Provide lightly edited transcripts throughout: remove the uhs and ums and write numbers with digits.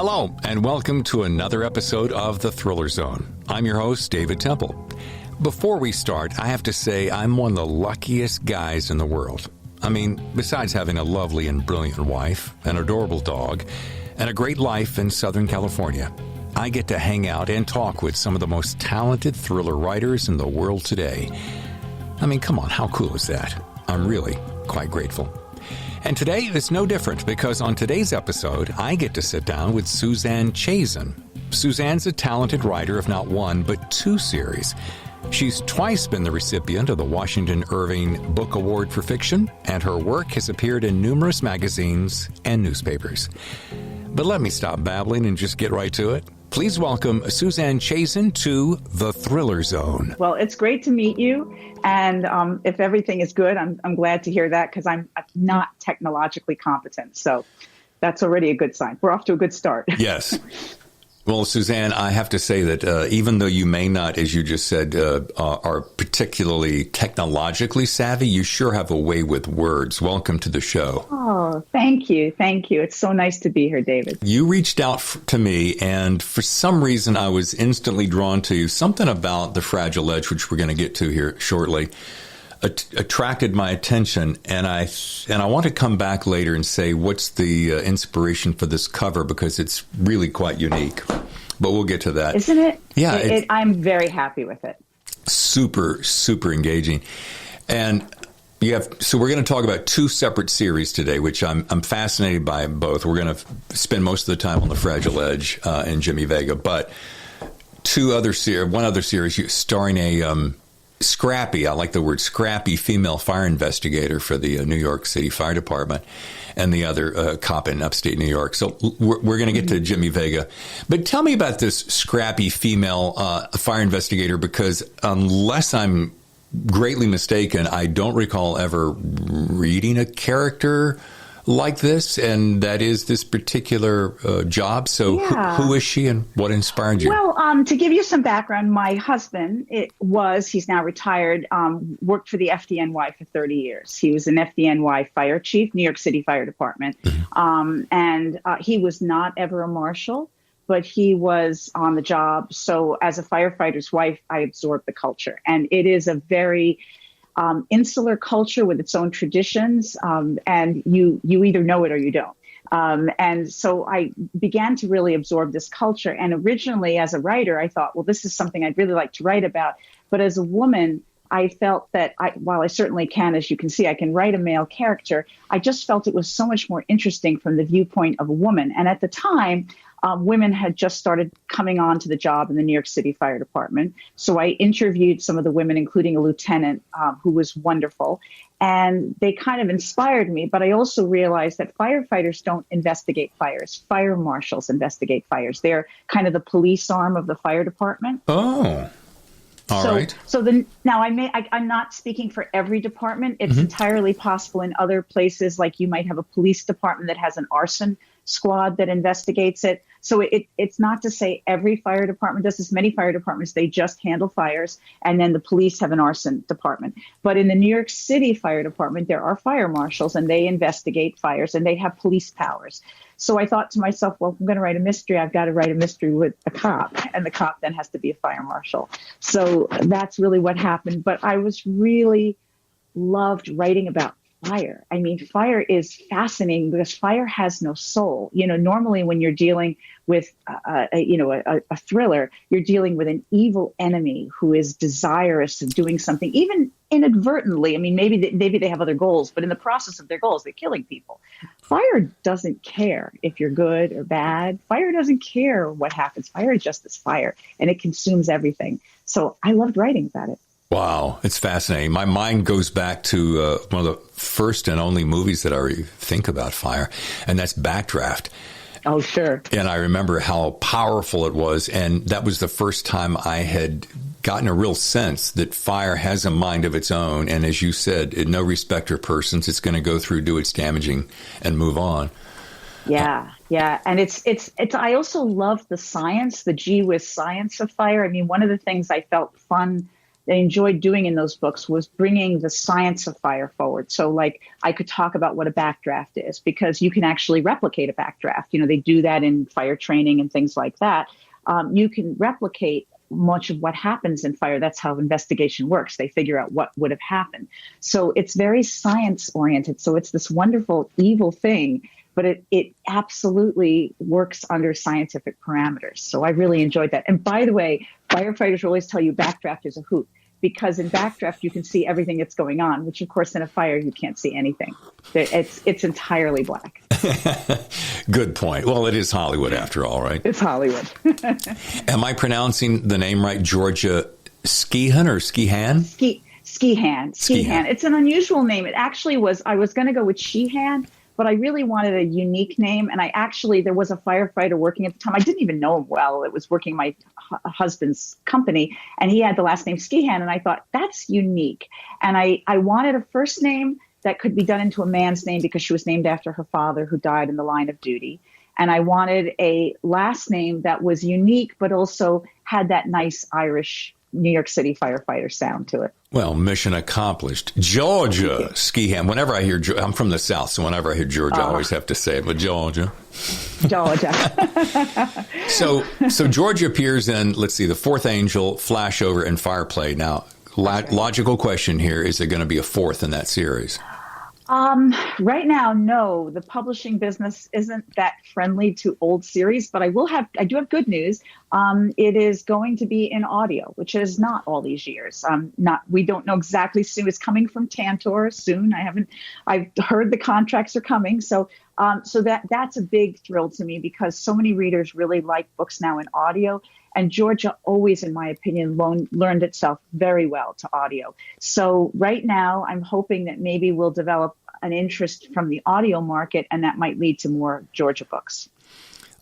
Hello, and welcome to another episode of The Thriller Zone. I'm your host, David Temple. Before we start, I have to say I'm one of the luckiest guys in the world. I mean, besides having a lovely and brilliant wife, an adorable dog, and a great life in Southern California, I get to hang out and talk with some of the most talented thriller writers in the world today. I mean, come on, how cool is that? I'm really quite grateful. And today is no different because on today's episode, I get to sit down with Suzanne Chazin. Suzanne's a talented writer of not one, but two series. She's twice been the recipient of the Washington Irving Book Award for fiction, and her work has appeared in numerous magazines and newspapers. But let me stop babbling and just get right to it. Please welcome Suzanne Chazin to The Thriller Zone. Well, it's great to meet you. And if everything is good, I'm glad to hear that because I'm not technologically competent. So that's already a good sign. We're off to a good start. Yes. Well, Suzanne, I have to say that even though you may not, as you just said, are particularly technologically savvy, you sure have a way with words. Welcome to the show. Oh, thank you. Thank you. It's so nice to be here, David. You reached out to me, and for some reason, I was instantly drawn to something about The Fragile Edge, which we're going to get to here shortly. Attracted my attention, and I want to come back later and say what's the inspiration for this cover because it's really quite unique. But we'll get to that. Isn't it? Yeah. I'm very happy with it. Super, super engaging. And so we're going to talk about two separate series today, which I'm fascinated by both. We're going to spend most of the time on The Fragile Edge and Jimmy Vega, but one other series starring a scrappy, I like the word scrappy, female fire investigator for the New York City Fire Department, and the other cop in upstate New York. So we're going to get to Jimmy Vega. But tell me about this scrappy female fire investigator, because unless I'm greatly mistaken, I don't recall ever reading a character like this, and that is this particular job. So who is she and what inspired you? Well, to give you some background, my husband, he's now retired, worked for the FDNY for 30 years. He was an FDNY fire chief, New York City Fire Department. Mm-hmm. And he was not ever a marshal, but he was on the job. So as a firefighter's wife, I absorbed the culture. And it is a very insular culture with its own traditions, and you either know it or you don't. And so I began to really absorb this culture. And originally, as a writer, I thought, well, this is something I'd really like to write about. But as a woman, I felt that while I certainly can, as you can see, I can write a male character, I just felt it was so much more interesting from the viewpoint of a woman. And at the time, women had just started coming on to the job in the New York City Fire Department. So I interviewed some of the women, including a lieutenant who was wonderful. And they kind of inspired me. But I also realized that firefighters don't investigate fires. Fire marshals investigate fires. They're kind of the police arm of the fire department. Oh, all right. So now I'm not speaking for every department. It's entirely possible in other places, like you might have a police department that has an arson squad that investigates it. So it's not to say every fire department does this. Many fire departments, they just handle fires, and then the police have an arson department. But in the New York City Fire Department, there are fire marshals, and they investigate fires, and they have police powers. So I thought to myself, well, if I'm going to write a mystery, I've got to write a mystery with a cop, and the cop then has to be a fire marshal. So that's really what happened. But I was really loved writing about fire. I mean, fire is fascinating because fire has no soul. You know, normally when you're dealing with, a thriller, you're dealing with an evil enemy who is desirous of doing something, even inadvertently. I mean, maybe they have other goals, but in the process of their goals, they're killing people. Fire doesn't care if you're good or bad. Fire doesn't care what happens. Fire is just this fire, and it consumes everything. So I loved writing about it. Wow, it's fascinating. My mind goes back to one of the first and only movies that I think about fire, and that's Backdraft. Oh, sure. And I remember how powerful it was, and that was the first time I had gotten a real sense that fire has a mind of its own, and as you said, no respecter of persons. It's going to go through, do its damaging, and move on. Yeah. And it's I also love the science, the gee whiz science of fire. I mean, one of the things I felt fun I enjoyed doing in those books was bringing the science of fire forward. So like I could talk about what a backdraft is, because you can actually replicate a backdraft. They do that in fire training and things like that. You can replicate much of what happens in fire. That's how investigation works. They figure out what would have happened. So it's very science oriented. So it's this wonderful evil thing, but it absolutely works under scientific parameters. So I really enjoyed that. And by the way, firefighters always tell you backdraft is a hoot, because in backdraft you can see everything that's going on, which of course in a fire you can't see anything. It's entirely black. Good point. Well, it is Hollywood after all, right? It's Hollywood. Am I pronouncing the name right? Georgia Skeehan or Skeehan? Skeehan. It's an unusual name. It actually was, I was going to go with Sheehan, but I really wanted a unique name. And there was a firefighter working at the time. I didn't even know him well. It was working my husband's company, and he had the last name Skeehan. And I thought, that's unique. And I wanted a first name that could be done into a man's name, because she was named after her father, who died in the line of duty. And I wanted a last name that was unique, but also had that nice Irish New York City firefighter sound to it. Well, mission accomplished. Georgia Skeehan. Whenever I hear, I'm from the South, so whenever I hear Georgia, I always have to say it, but Georgia. So Georgia appears in, let's see, The Fourth Angel, Flashover, and Fireplay. Now, logical question here, is there going to be a fourth in that series? Right now, no. The publishing business isn't that friendly to old series, but I do have good news. It is going to be in audio, which is not all these years. We don't know exactly soon. It's coming from Tantor soon. I've heard the contracts are coming. So that's a big thrill to me, because so many readers really like books now in audio. And Georgia always, in my opinion, learned itself very well to audio. So right now, I'm hoping that maybe we'll develop an interest from the audio market, and that might lead to more Georgia books.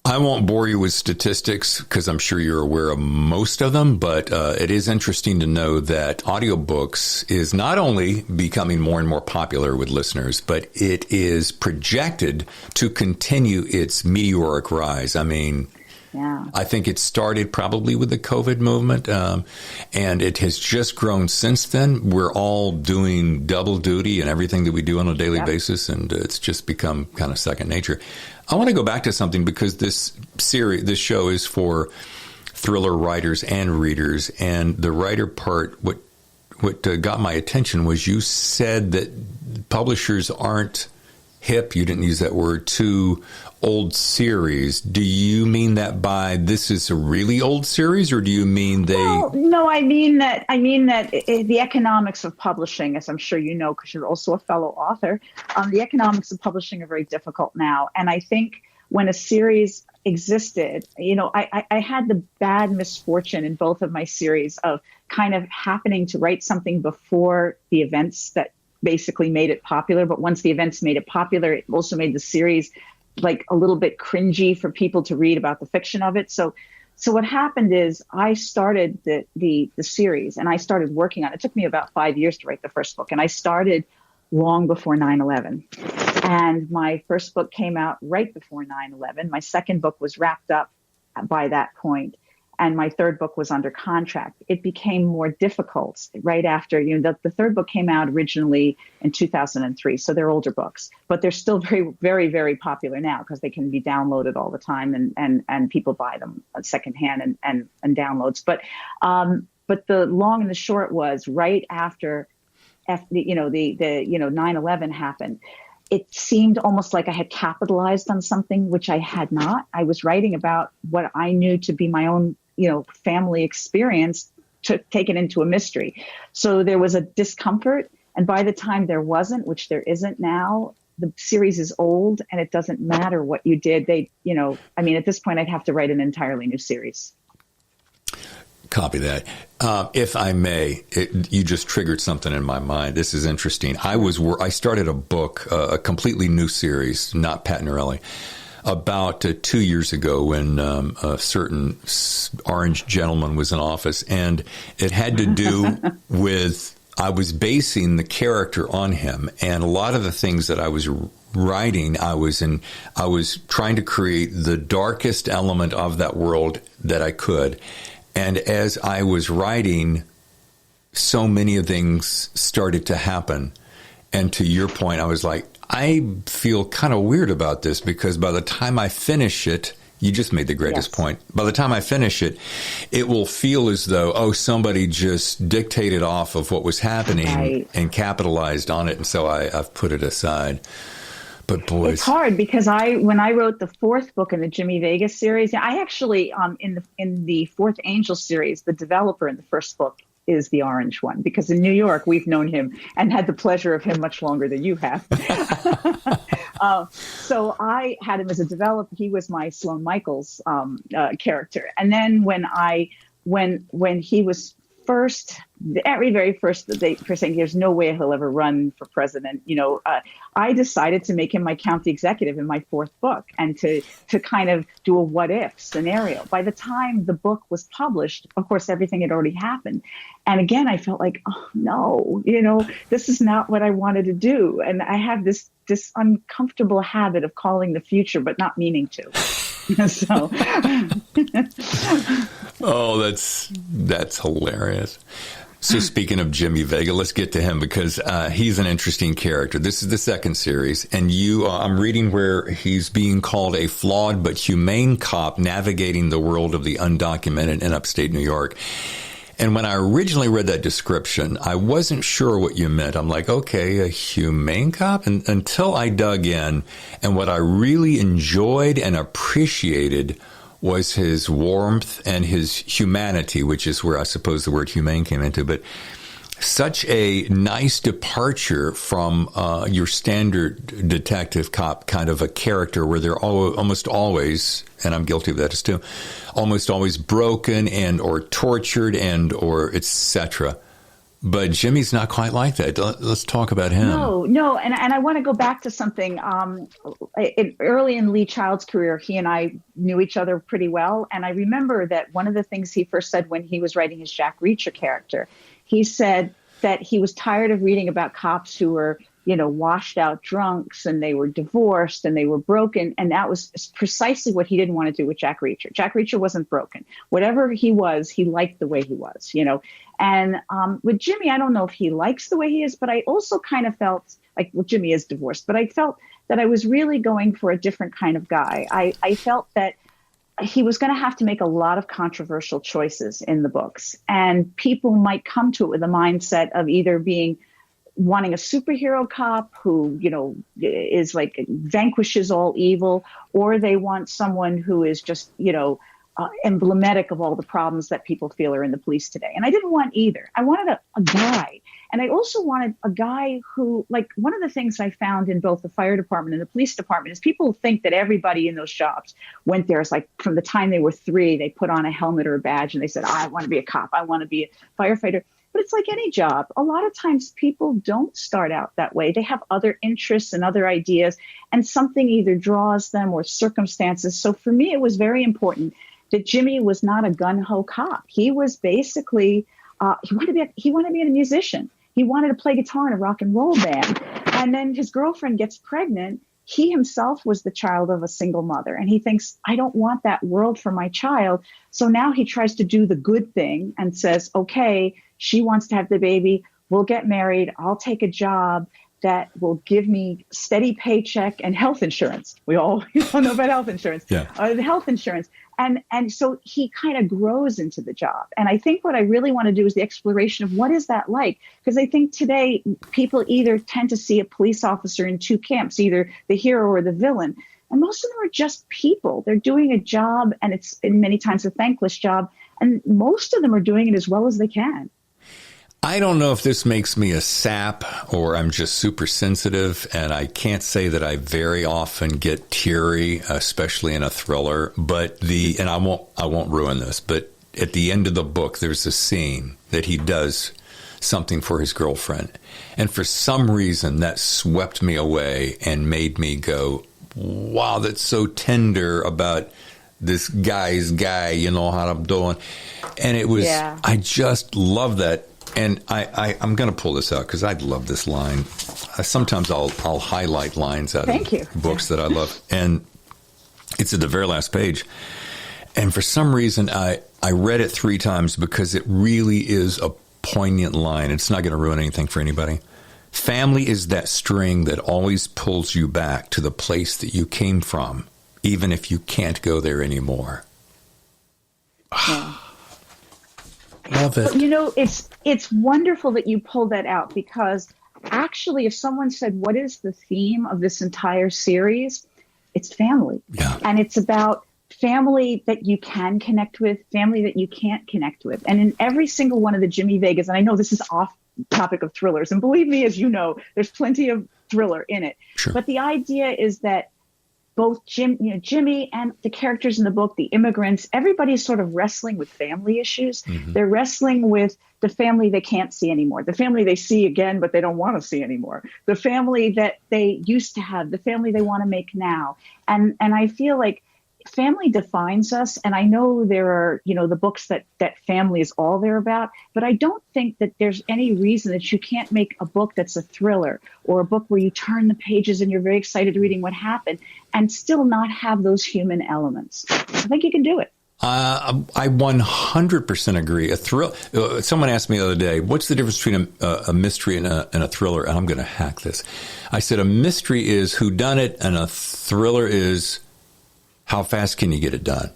I won't bore you with statistics, because I'm sure you're aware of most of them, but it is interesting to know that audiobooks is not only becoming more and more popular with listeners, but it is projected to continue its meteoric rise. I mean, yeah. I think it started probably with the COVID movement, and it has just grown since then. We're all doing double duty and everything that we do on a daily basis, and it's just become kind of second nature. I want to go back to something, because this show is for thriller writers and readers, and the writer part, what got my attention was you said that publishers aren't hip, you didn't use that word, to old series. Do you mean that by this is a really old series, or do you mean they? No, I mean that the economics of publishing, as I'm sure you know, because you're also a fellow author, the economics of publishing are very difficult now. And I think when a series existed, I had the bad misfortune in both of my series of kind of happening to write something before the events that basically made it popular. But once the events made it popular, it also made the series like a little bit cringy for people to read about the fiction of it. So what happened is I started the series, and I started working on it. It took me about 5 years to write the first book, and I started long before 9/11. And my first book came out right before 9/11. My second book was wrapped up by that point, and my third book was under contract. It became more difficult right after, the third book came out originally in 2003. So they're older books, but they're still very, very, very popular now, because they can be downloaded all the time, and people buy them secondhand and downloads. But the long and the short was right after, 9/11 happened. It seemed almost like I had capitalized on something, which I had not. I was writing about what I knew to be my own family experience, to take it into a mystery. So there was a discomfort. And by the time there wasn't, which there isn't now, the series is old, and it doesn't matter what you did. At this point, I'd have to write an entirely new series. Copy that. If I may, you just triggered something in my mind. This is interesting. I started a book, a completely new series, not Pat Norelli, about 2 years ago, when a certain orange gentleman was in office, and it had to do with, I was basing the character on him, and a lot of the things that I was writing, I was trying to create the darkest element of that world that I could. And as I was writing, so many things started to happen. And to your point, I was like, I feel kind of weird about this because by the time I finish it, you just made the greatest point. By the time I finish it, it will feel as though, somebody just dictated off of what was happening and capitalized on it. And so I've put it aside. But boy, it's hard because when I wrote the fourth book in the Jimmy Vega series, I actually, in the Fourth Angel series, the developer in the first book is the orange one, because in New York, we've known him and had the pleasure of him much longer than you have. So I had him as a developer. He was my Sloane Michaels character. And then when he was the very first saying there's no way he'll ever run for president, I decided to make him my county executive in my fourth book and to kind of do a what if scenario. By the time the book was published, of course, everything had already happened. And again, I felt like, oh no, this is not what I wanted to do. And I have this uncomfortable habit of calling the future, but not meaning to. So. Oh, that's hilarious. So speaking of Jimmy Vega, let's get to him because he's an interesting character. This is the second series, and I'm reading where he's being called a flawed but humane cop navigating the world of the undocumented in upstate New York. And when I originally read that description, I wasn't sure what you meant. I'm like, okay, a humane cop? And until I dug in, and what I really enjoyed and appreciated was his warmth and his humanity, which is where I suppose the word humane came into. But such a nice departure from your standard detective cop kind of a character where they're almost always, and I'm guilty of that too, almost always broken and or tortured and or etc. But Jimmy's not quite like that. Let's talk about him. No. And I want to go back to something. Early in Lee Child's career, he and I knew each other pretty well. And I remember that one of the things he first said when he was writing his Jack Reacher character, he said that he was tired of reading about cops who were, washed out drunks and they were divorced and they were broken. And that was precisely what he didn't want to do with Jack Reacher. Jack Reacher wasn't broken. Whatever he was, he liked the way he was, And with Jimmy, I don't know if he likes the way he is, but I also kind of felt like, well, Jimmy is divorced, but I felt that I was really going for a different kind of guy. I felt that he was going to have to make a lot of controversial choices in the books, and people might come to it with a mindset of either wanting a superhero cop who, is like vanquishes all evil, or they want someone who is just, emblematic of all the problems that people feel are in the police today. And I didn't want either. I wanted a guy. And I also wanted a guy who, like, one of the things I found in both the fire department and the police department is people think that everybody in those jobs went there. It's like from the time they were 3, they put on a helmet or a badge and they said, I want to be a cop. I want to be a firefighter. But it's like any job. A lot of times people don't start out that way. They have other interests and other ideas, and something either draws them or circumstances. So for me, it was very important that Jimmy was not a gung-ho cop. He was basically, he wanted to be a musician. He wanted to play guitar in a rock and roll band. And then his girlfriend gets pregnant. He himself was the child of a single mother. And he thinks, I don't want that world for my child. So now he tries to do the good thing and says, okay, she wants to have the baby. We'll get married. I'll take a job that will give me steady paycheck and health insurance. We all know about health insurance. Yeah. The health insurance. And so he kind of grows into the job. And I think what I really want to do is the exploration of what is that like? Because I think today people either tend to see a police officer in two camps, either the hero or the villain. And most of them are just people. They're doing a job, and it's many times a thankless job. And most of them are doing it as well as they can. I don't know if this makes me a sap or I'm just super sensitive, and I can't say that I very often get teary, especially in a thriller. But and I won't ruin this, but at the end of the book, there's a scene that he does something for his girlfriend, and for some reason that swept me away and made me go, "Wow, that's so tender about this guy's guy, how I'm doing," and it was. Yeah. I just love that. And I'm going to pull this out because I love this line. Sometimes I'll highlight lines out of books that I love. And it's at the very last page. And for some reason, I read it 3 times because it really is a poignant line. It's not going to ruin anything for anybody. Family is that string that always pulls you back to the place that you came from, even if you can't go there anymore. Yeah. Love it. But, it's wonderful that you pulled that out, because actually, if someone said, what is the theme of this entire series? It's family. Yeah. And it's about family that you can connect with, family that you can't connect with. And in every single one of the Jimmy Vegas, and I know this is off topic of thrillers, and believe me, as you know, there's plenty of thriller in it. Sure. But the idea is that both Jimmy and the characters in the book, the immigrants, everybody's sort of wrestling with family issues. Mm-hmm. They're wrestling with the family they can't see anymore, the family they see again, but they don't want to see anymore, the family that they used to have, the family they want to make now. And I feel like family defines us. And I know there are, the books that family is all they're about, but I don't think that there's any reason that you can't make a book that's a thriller, or a book where you turn the pages and you're very excited reading what happened, and still not have those human elements. I think you can do it. I 100% agree. Someone asked me the other day, what's the difference between a mystery and a thriller? And I'm going to hack this. I said a mystery is whodunit, and a thriller is how fast can you get it done?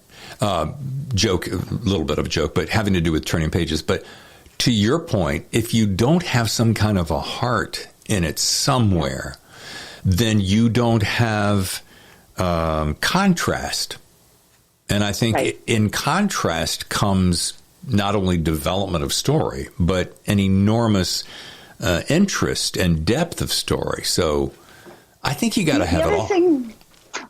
Joke, a little bit of a joke, but having to do with turning pages. But to your point, if you don't have some kind of a heart in it somewhere, then you don't have contrast. And I think in contrast comes not only development of story, but an enormous interest and depth of story. So I think you got to have it all.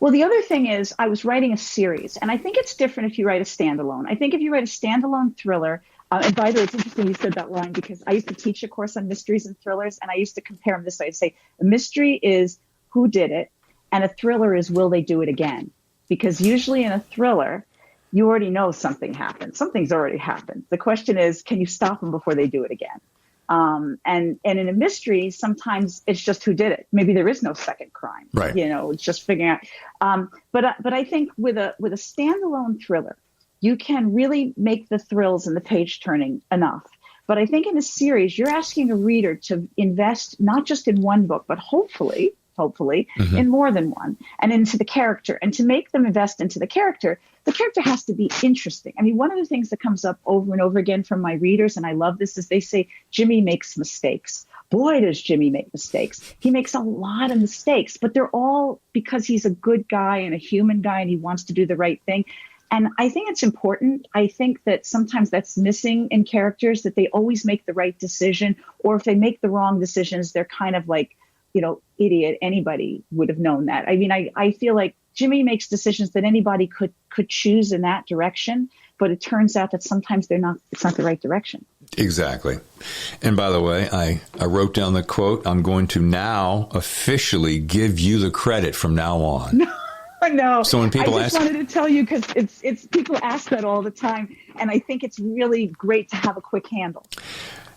Well, the other thing is, I was writing a series, and I think it's different if you write a standalone. I think if you write a standalone thriller, and by the way, it's interesting you said that line, because I used to teach a course on mysteries and thrillers, and I used to compare them this way. I'd say a mystery is who did it, and a thriller is will they do it again? Because usually in a thriller, you already know something happened. Something's already happened. The question is, can you stop them before they do it again? And in a mystery, sometimes it's just who did it. Maybe there is no second crime. Right. It's just figuring out. But I think with a standalone thriller, you can really make the thrills and the page turning enough. But I think in a series, you're asking a reader to invest not just in one book, but hopefully mm-hmm. in more than one, and into the character. And to make them invest into the character has to be interesting. I mean, one of the things that comes up over and over again from my readers, and I love this, is they say, Jimmy makes mistakes. Boy, does Jimmy make mistakes. He makes a lot of mistakes, but they're all because he's a good guy and a human guy, and he wants to do the right thing. And I think it's important. I think that sometimes that's missing in characters, that they always make the right decision, or if they make the wrong decisions, they're kind of like, idiot. Anybody would have known that. I mean, I feel like Jimmy makes decisions that anybody could choose in that direction, but it turns out that sometimes it's not the right direction. Exactly. And by the way, I wrote down the quote. I'm going to now officially give you the credit from now on. No. So when people I just wanted to tell you, because it's people ask that all the time, and I think it's really great to have a quick handle.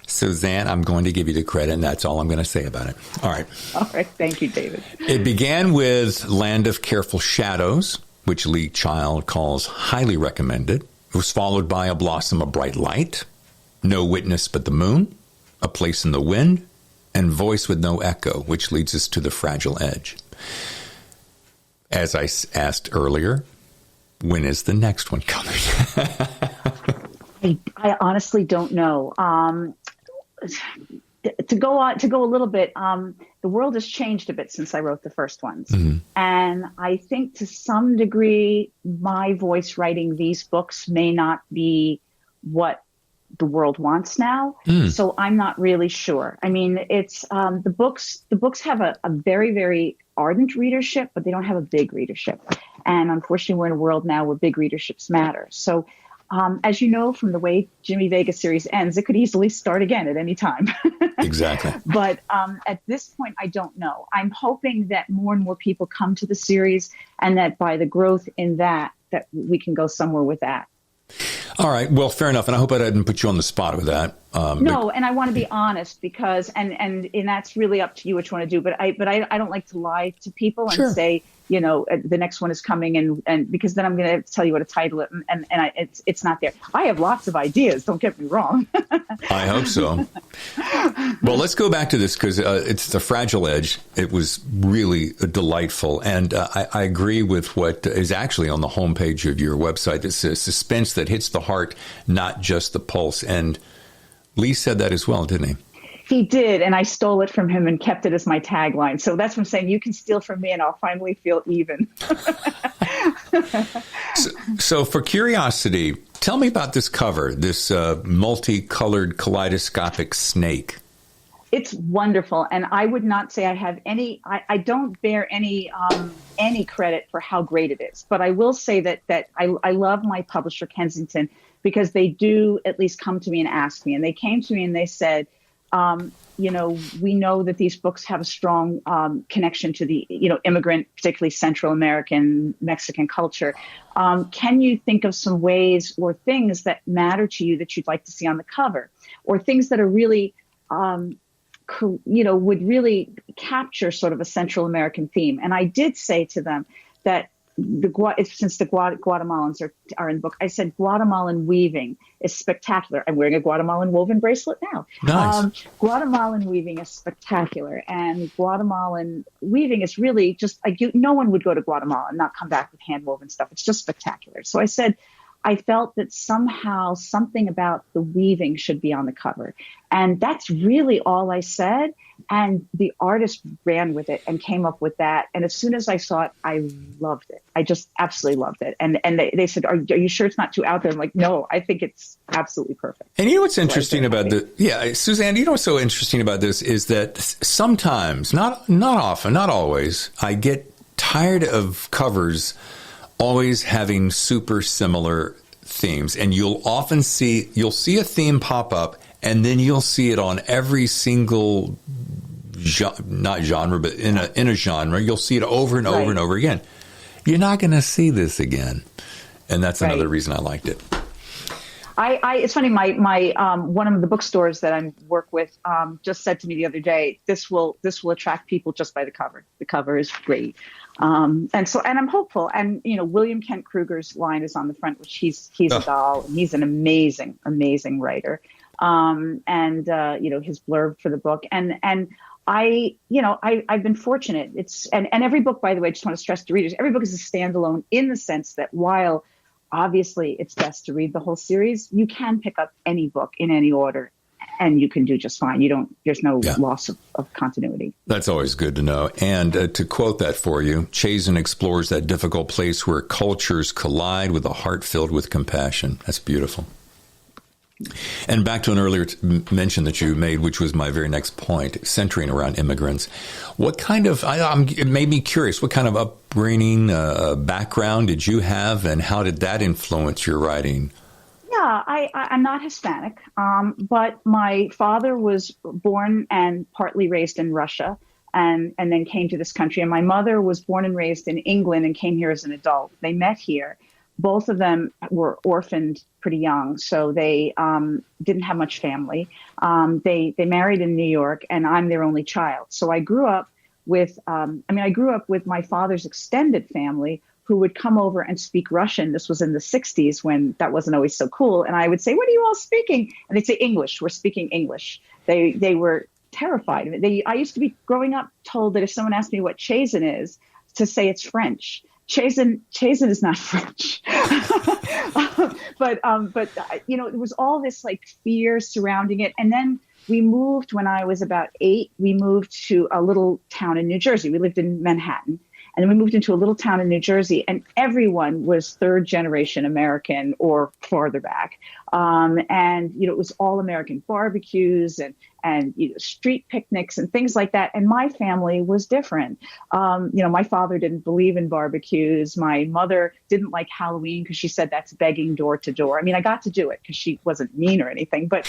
Suzanne, I'm going to give you the credit, and that's all I'm going to say about it. All right. All right. Thank you, David. It began with Land of Careful Shadows, which Lee Child calls highly recommended. It was followed by A Blossom of Bright Light, No Witness But the Moon, A Place in the Wind, and Voice with No Echo, which leads us to The Fragile Edge. As I asked earlier, when is the next one coming? I honestly don't know. To go a little bit, the world has changed a bit since I wrote the first ones. Mm-hmm. And I think to some degree, my voice writing these books may not be what the world wants now. So I'm not really sure. I mean, it's the books have a very, very ardent readership, but they don't have a big readership. And unfortunately, we're in a world now where big readerships matter. So as you know, from the way Jimmy Vegas series ends, it could easily start again at any time. Exactly. But at this point, I don't know. I'm hoping that more and more people come to the series, and that by the growth in that we can go somewhere with that. All right. Well, fair enough. And I hope I didn't put you on the spot with that. No, and I want to be honest, because and that's really up to you what you want to do. But I don't like to lie to people and say the next one is coming, and because then I'm going to tell you what to title it, and it's not there. I have lots of ideas. Don't get me wrong. I hope so. Well, let's go back to this because it's The Fragile Edge. It was really delightful, and I agree with what is actually on the homepage of your website. It's a suspense that hits the heart, not just the pulse. And Lee said that as well, didn't he? He did, and I stole it from him and kept it as my tagline. So that's what I'm saying. You can steal from me, and I'll finally feel even. So for curiosity, tell me about this cover, this multicolored kaleidoscopic snake. It's wonderful, and I would not say I have any. I don't bear any credit for how great it is, but I will say that I love my publisher Kensington because they do at least come to me and ask me, and they came to me and they said, we know that these books have a strong connection to the, immigrant, particularly Central American, Mexican culture. Can you think of some ways or things that matter to you that you'd like to see on the cover, or things that are really, would really capture sort of a Central American theme? And I did say to them that since the Guatemalans are in the book, I said Guatemalan weaving is spectacular. I'm wearing a Guatemalan woven bracelet now. Nice. Guatemalan weaving is spectacular, and Guatemalan weaving is really just like no one would go to Guatemala and not come back with hand woven stuff. It's just spectacular. So I said, I felt that somehow something about the weaving should be on the cover. And that's really all I said. And the artist ran with it and came up with that. And as soon as I saw it, I loved it. I just absolutely loved it. And they said, are you sure it's not too out there? I'm like, no, I think it's absolutely perfect. And you know what's interesting about Suzanne, you know what's so interesting about this is that sometimes, not often, not always, I get tired of covers always having super similar themes, and you'll see a theme pop up, and then you'll see it on every single not genre, but in a genre. You'll see it over and over and over again. You're not going to see this again, and that's another reason I liked it. It's funny. My one of the bookstores that I work with just said to me the other day, "This will attract people just by the cover. The cover is great." And I'm hopeful. And, William Kent Kruger's line is on the front, which he's a doll. And he's an amazing, amazing writer. His blurb for the book. And I've been fortunate. And every book, by the way, I just want to stress to readers, every book is a standalone in the sense that while obviously it's best to read the whole series, you can pick up any book in any order, and you can do just fine. There's no loss of continuity. That's always good to know. And to quote that for you, Chazin explores that difficult place where cultures collide with a heart filled with compassion. That's beautiful. And back to an earlier mention that you made, which was my very next point, centering around immigrants. What kind of, it made me curious, what kind of upbringing, background did you have, and how did that influence your writing? Yeah, I'm not Hispanic, but my father was born and partly raised in Russia and then came to this country. And my mother was born and raised in England and came here as an adult. They met here. Both of them were orphaned pretty young, so they didn't have much family. They married in New York, and I'm their only child. So I grew up with my father's extended family, who would come over and speak Russian. This was in the 60s when that wasn't always so cool. And I would say, "What are you all speaking?" And they'd say, "English. We're speaking English." They were terrified. I used to be, growing up, told that if someone asked me what Chazin is, to say it's French. Chazin is not French. But it was all this like fear surrounding it. And then we moved when I was about 8. We moved to a little town in New Jersey. We lived in Manhattan. And then we moved into a little town in New Jersey, and everyone was third generation American or farther back. It was all American barbecues and street picnics and things like that. And my family was different. My father didn't believe in barbecues. My mother didn't like Halloween because she said that's begging door to door. I mean, I got to do it because she wasn't mean or anything, but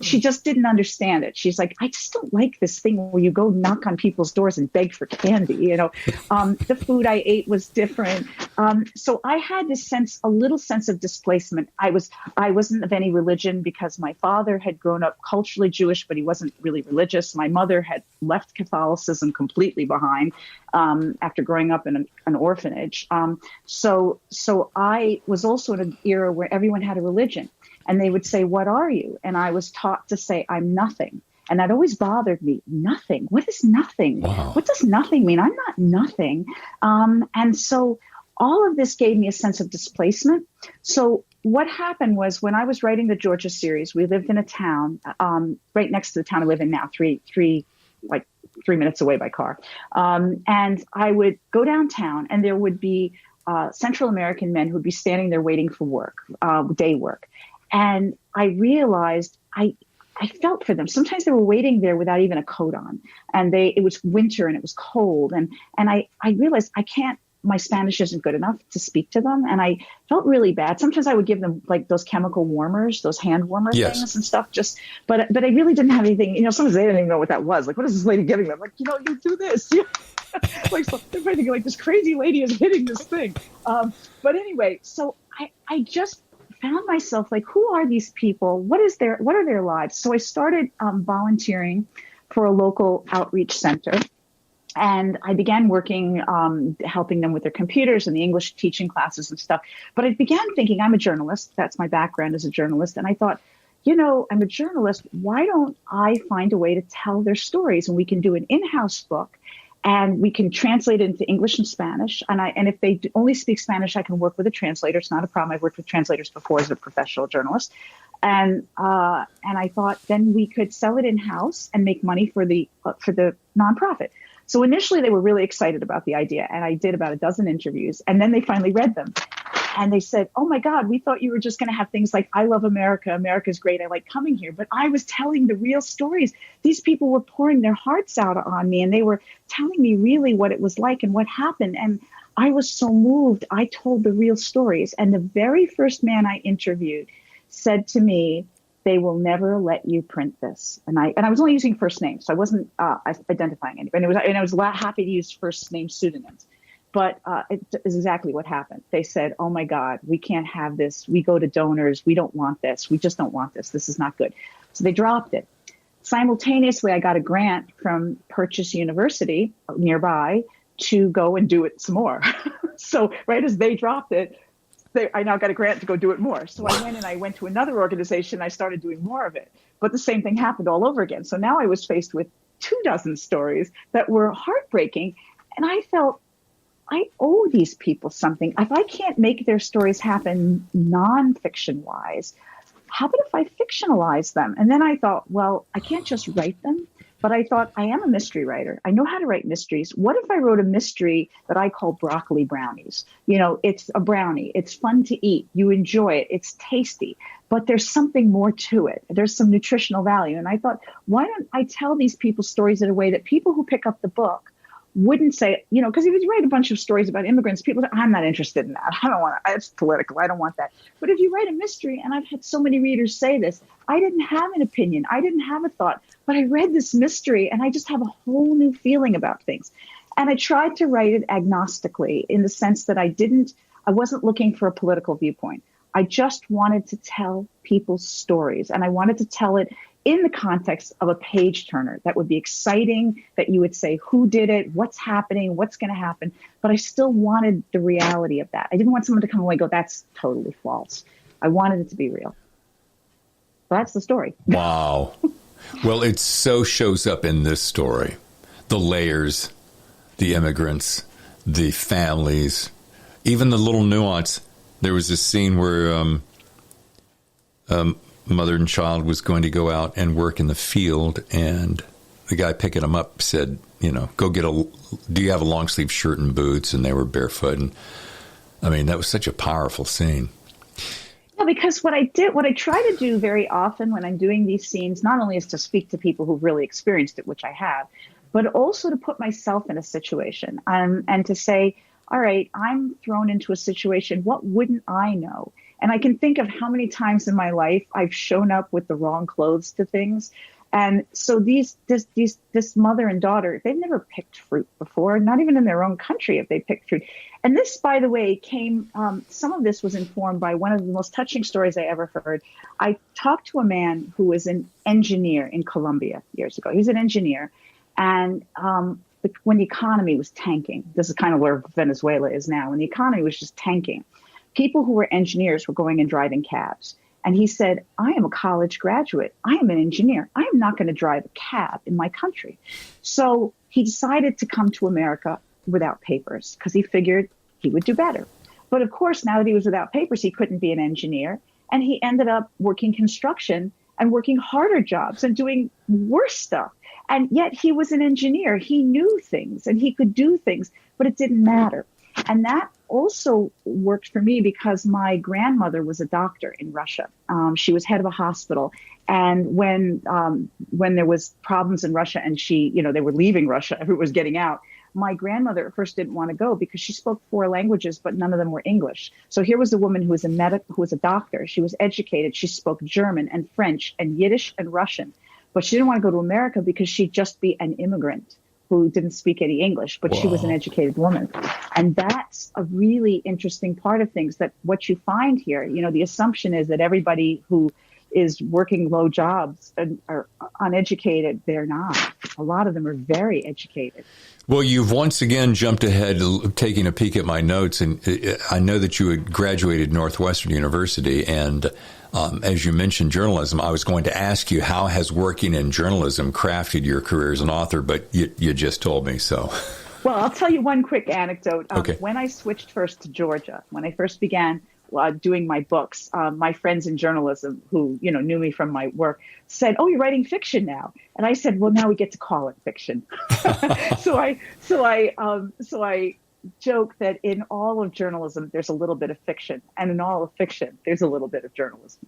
she just didn't understand it. She's like, I just don't like this thing where you go knock on people's doors and beg for candy. The food I ate was different. So I had this a little sense of displacement. I wasn't of any religion because my father had grown up culturally Jewish, but he wasn't really religious. My mother had left Catholicism completely behind after growing up in an orphanage. So I was also in an era where everyone had a religion. And they would say, what are you? And I was taught to say, I'm nothing. And that always bothered me. Nothing. What is nothing? Wow. What does nothing mean? I'm not nothing. And so all of this gave me a sense of displacement. So what happened was when I was writing the Georgia series, we lived in a town right next to the town I live in now, three minutes away by car. And I would go downtown and there would be Central American men who would be standing there waiting for work, day work. And I realized I felt for them. Sometimes they were waiting there without even a coat on, and it was winter and it was cold. And I realized my Spanish isn't good enough to speak to them. And I felt really bad. Sometimes I would give them like those chemical warmers, those hand warmer things and stuff, but I really didn't have anything, sometimes they didn't even know what that was. Like, what is this lady giving them? Like, you do this. Like, so they're thinking like this crazy lady is hitting this thing. But anyway, so I just found myself like, who are these people? What are their lives? So I started volunteering for a local outreach center. And I began working, helping them with their computers and the English teaching classes and stuff. But I began thinking, I'm a journalist. That's my background as a journalist. And I thought, I'm a journalist. Why don't I find a way to tell their stories? And we can do an in-house book. And we can translate it into English and Spanish. And if they only speak Spanish, I can work with a translator. It's not a problem. I've worked with translators before as a professional journalist. And I thought then we could sell it in-house and make money for the nonprofit. So initially they were really excited about the idea. And I did about a dozen interviews. And then they finally read them. And they said, oh, my God, we thought you were just going to have things like, I love America. America's great. I like coming here. But I was telling the real stories. These people were pouring their hearts out on me. And they were telling me really what it was like and what happened. And I was so moved. I told the real stories. And the very first man I interviewed said to me, they will never let you print this. And I was only using first names. So I wasn't identifying anybody. And I was happy to use first name pseudonyms. But it is exactly what happened. They said, oh, my God, we can't have this. We go to donors. We don't want this. We just don't want this. This is not good. So they dropped it. Simultaneously, I got a grant from Purchase University nearby to go and do it some more. So right as they dropped it, I now got a grant to go do it more. So I went to another organization. I started doing more of it. But the same thing happened all over again. So now I was faced with 24 stories that were heartbreaking. And I felt, I owe these people something. If I can't make their stories happen nonfiction wise, how about if I fictionalize them? And then I thought, well, I can't just write them. But I thought, I am a mystery writer. I know how to write mysteries. What if I wrote a mystery that I call broccoli brownies? It's a brownie. It's fun to eat. You enjoy it. It's tasty. But there's something more to it. There's some nutritional value. And I thought, why don't I tell these people stories in a way that people who pick up the book wouldn't say, because if you write a bunch of stories about immigrants, people say, I'm not interested in that. I don't want to, it's political. I don't want that. But if you write a mystery, and I've had so many readers say this, I didn't have an opinion. I didn't have a thought, but I read this mystery and I just have a whole new feeling about things. And I tried to write it agnostically in the sense that I wasn't looking for a political viewpoint. I just wanted to tell people's stories, and I wanted to tell it in the context of a page turner that would be exciting, that you would say, who did it? What's happening? What's going to happen? But I still wanted the reality of that. I didn't want someone to come away and go, that's totally false. I wanted it to be real. That's the story. Wow. Well, it so shows up in this story. The layers, the immigrants, the families, even the little nuance. There was this scene where mother and child was going to go out and work in the field, and the guy picking them up said, go get do you have a long sleeve shirt and boots? And they were barefoot. And I mean, that was such a powerful scene. Yeah, because what I try to do very often when I'm doing these scenes, not only is to speak to people who've really experienced it, which I have, but also to put myself in a situation and to say, all right, I'm thrown into a situation. What wouldn't I know? And I can think of how many times in my life I've shown up with the wrong clothes to things. And so this mother and daughter, they've never picked fruit before, not even in their own country have they picked fruit. And this, by the way, some of this was informed by one of the most touching stories I ever heard. I talked to a man who was an engineer in Colombia years ago. He was an engineer. And when the economy was tanking, this is kind of where Venezuela is now, when the economy was just tanking, people who were engineers were going and driving cabs. And he said, I am a college graduate. I am an engineer. I am not going to drive a cab in my country. So he decided to come to America without papers because he figured he would do better. But of course, now that he was without papers, he couldn't be an engineer. And he ended up working construction and working harder jobs and doing worse stuff. And yet he was an engineer. He knew things and he could do things, but it didn't matter. And that also worked for me because my grandmother was a doctor in Russia. She was head of a hospital. And when there was problems in Russia and they were leaving Russia, everyone was getting out, my grandmother at first didn't want to go because she spoke 4 languages, but none of them were English. So here was a woman who was a doctor. She was educated. She spoke German and French and Yiddish and Russian, but she didn't want to go to America because she'd just be an immigrant who didn't speak any English, but she was an educated woman. And that's a really interesting part of things, that what you find here, the assumption is that everybody who is working low jobs are uneducated. They're not. A lot of them are very educated. Well, you've once again jumped ahead, taking a peek at my notes, and I know that you had graduated Northwestern University, and as you mentioned journalism, I was going to ask you, how has working in journalism crafted your career as an author, but you just told me so. Well, I'll tell you one quick anecdote. Okay. When I switched first to Georgia, when I first began doing my books, my friends in journalism who, knew me from my work said, "Oh, you're writing fiction now." And I said, "Well, now we get to call it fiction." So I joke that in all of journalism, there's a little bit of fiction, and in all of fiction, there's a little bit of journalism.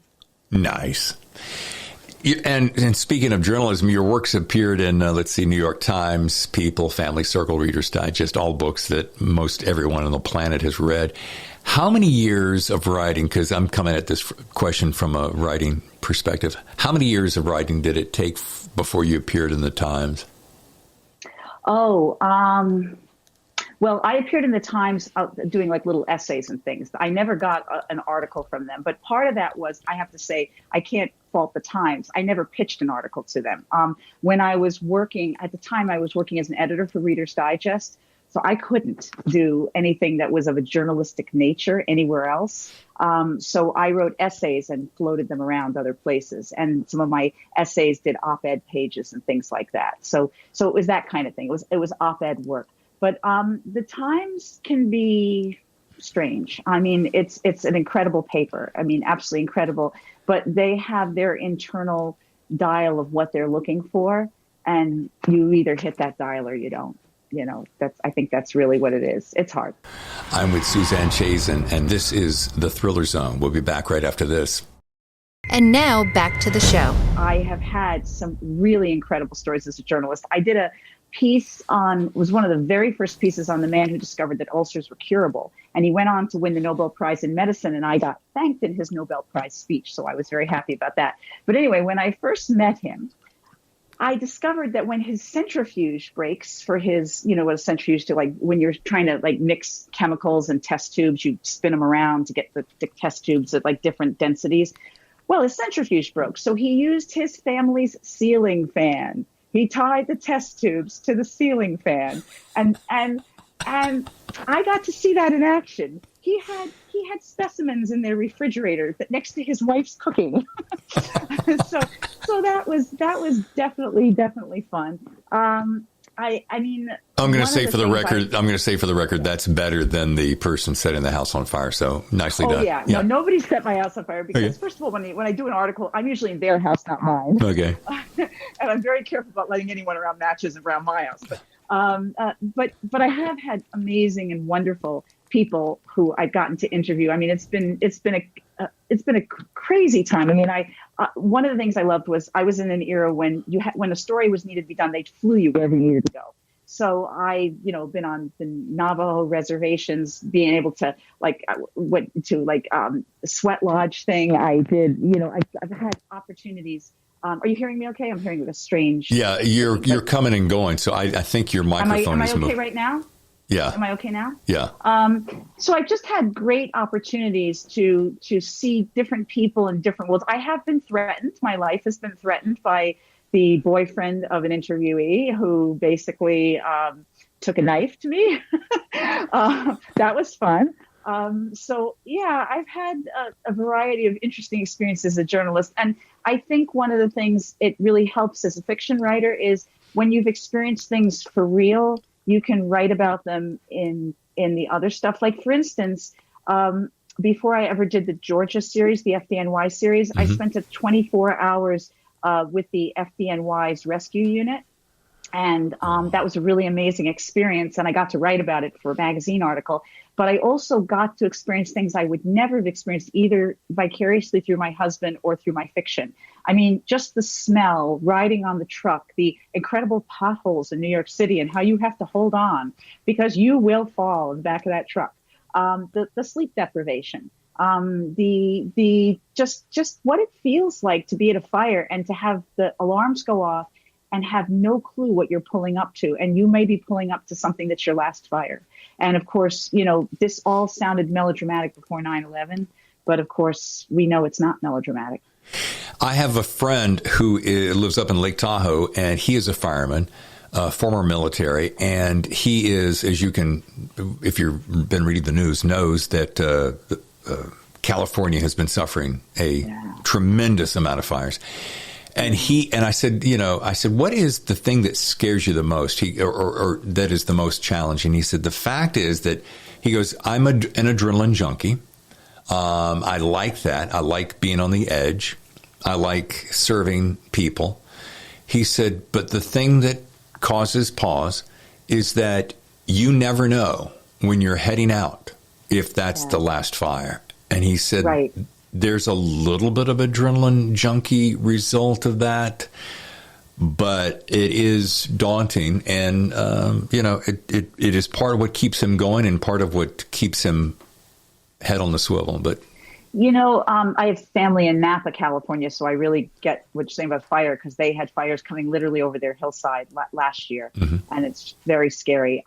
Nice. And speaking of journalism, your works appeared in, New York Times, People, Family Circle, Reader's Digest, all books that most everyone on the planet has read. How many years of writing, because I'm coming at this question from a writing perspective, how many years of writing did it take before you appeared in the Times? Well, I appeared in the Times doing like little essays and things. I never got an article from them. But part of that was, I have to say, I can't fault the Times. I never pitched an article to them. When I was working, at the time, I was working as an editor for Reader's Digest. So I couldn't do anything that was of a journalistic nature anywhere else. So I wrote essays and floated them around other places. And some of my essays did op-ed pages and things like that. So it was that kind of thing. It was op-ed work. But the Times can be strange. I mean, it's an incredible paper. I mean, absolutely incredible. But they have their internal dial of what they're looking for, and you either hit that dial or you don't. I think that's really what it is. It's hard. I'm with Suzanne Chazin, and this is The Thriller Zone. We'll be back right after this. And now back to the show. I have had some really incredible stories as a journalist. I did a piece was one of the very first pieces on the man who discovered that ulcers were curable. And he went on to win the Nobel Prize in medicine, and I got thanked in his Nobel Prize speech. So I was very happy about that. But anyway, when I first met him, I discovered that when his centrifuge breaks for his, what a centrifuge to, like, when you're trying to like mix chemicals and test tubes, you spin them around to get the test tubes at like different densities. Well, his centrifuge broke. So he used his family's ceiling fan. He tied the test tubes to the ceiling fan, and I got to see that in action. He had specimens in their refrigerator that next to his wife's cooking. so that was definitely fun. I mean, I'm going to say for the record, that's better than the person setting the house on fire. So nicely done. Yeah. No, nobody set my house on fire because First of all, when I do an article, I'm usually in their house, not mine. Okay. And I'm very careful about letting anyone around matches around my house. But I have had amazing and wonderful people who I've gotten to interview. I mean, it's been a crazy time. I mean, one of the things I loved was I was in an era when when a story was needed to be done, they flew you wherever you needed to go. So I, been on the Navajo reservations, being able to went to the sweat lodge thing. I did, I've had opportunities. Are you hearing me okay? I'm hearing a strange. Yeah, you're coming and going. So I think your microphone is moving. Am I okay right now? Yeah. Am I okay now? Yeah. So I've just had great opportunities to see different people in different worlds. I have been threatened. My life has been threatened by the boyfriend of an interviewee who basically took a knife to me. That was fun. So yeah, I've had a variety of interesting experiences as a journalist. And I think one of the things it really helps as a fiction writer is when you've experienced things for real, you can write about them in the other stuff. Like, for instance, before I ever did the Georgia series, the FDNY series, I spent 24 hours with the FDNY's rescue unit. And that was a really amazing experience. And I got to write about it for a magazine article. But I also got to experience things I would never have experienced either vicariously through my husband or through my fiction. I mean, just the smell, riding on the truck, the incredible potholes in New York City and how you have to hold on because you will fall in the back of that truck. The sleep deprivation, the just what it feels like to be at a fire and to have the alarms go off and have no clue what you're pulling up to. And you may be pulling up to something that's your last fire. And of course, this all sounded melodramatic before 9/11, but of course we know it's not melodramatic. I have a friend who lives up in Lake Tahoe, and he is a fireman, former military, and he is, as you can, if you've been reading the news, knows that California has been suffering a tremendous amount of fires. And I said, what is the thing that scares you the most? Or that is the most challenging? He said, the fact is that, he goes, I'm an adrenaline junkie. I like that. I like being on the edge. I like serving people. He said, but the thing that causes pause is that you never know when you're heading out if that's the last fire. And he said, there's a little bit of adrenaline junkie result of that, but it is daunting. And, it is part of what keeps him going and part of what keeps him head on the swivel. But, I have family in Napa, California, so I really get what you're saying about fire because they had fires coming literally over their hillside last year, and it's very scary.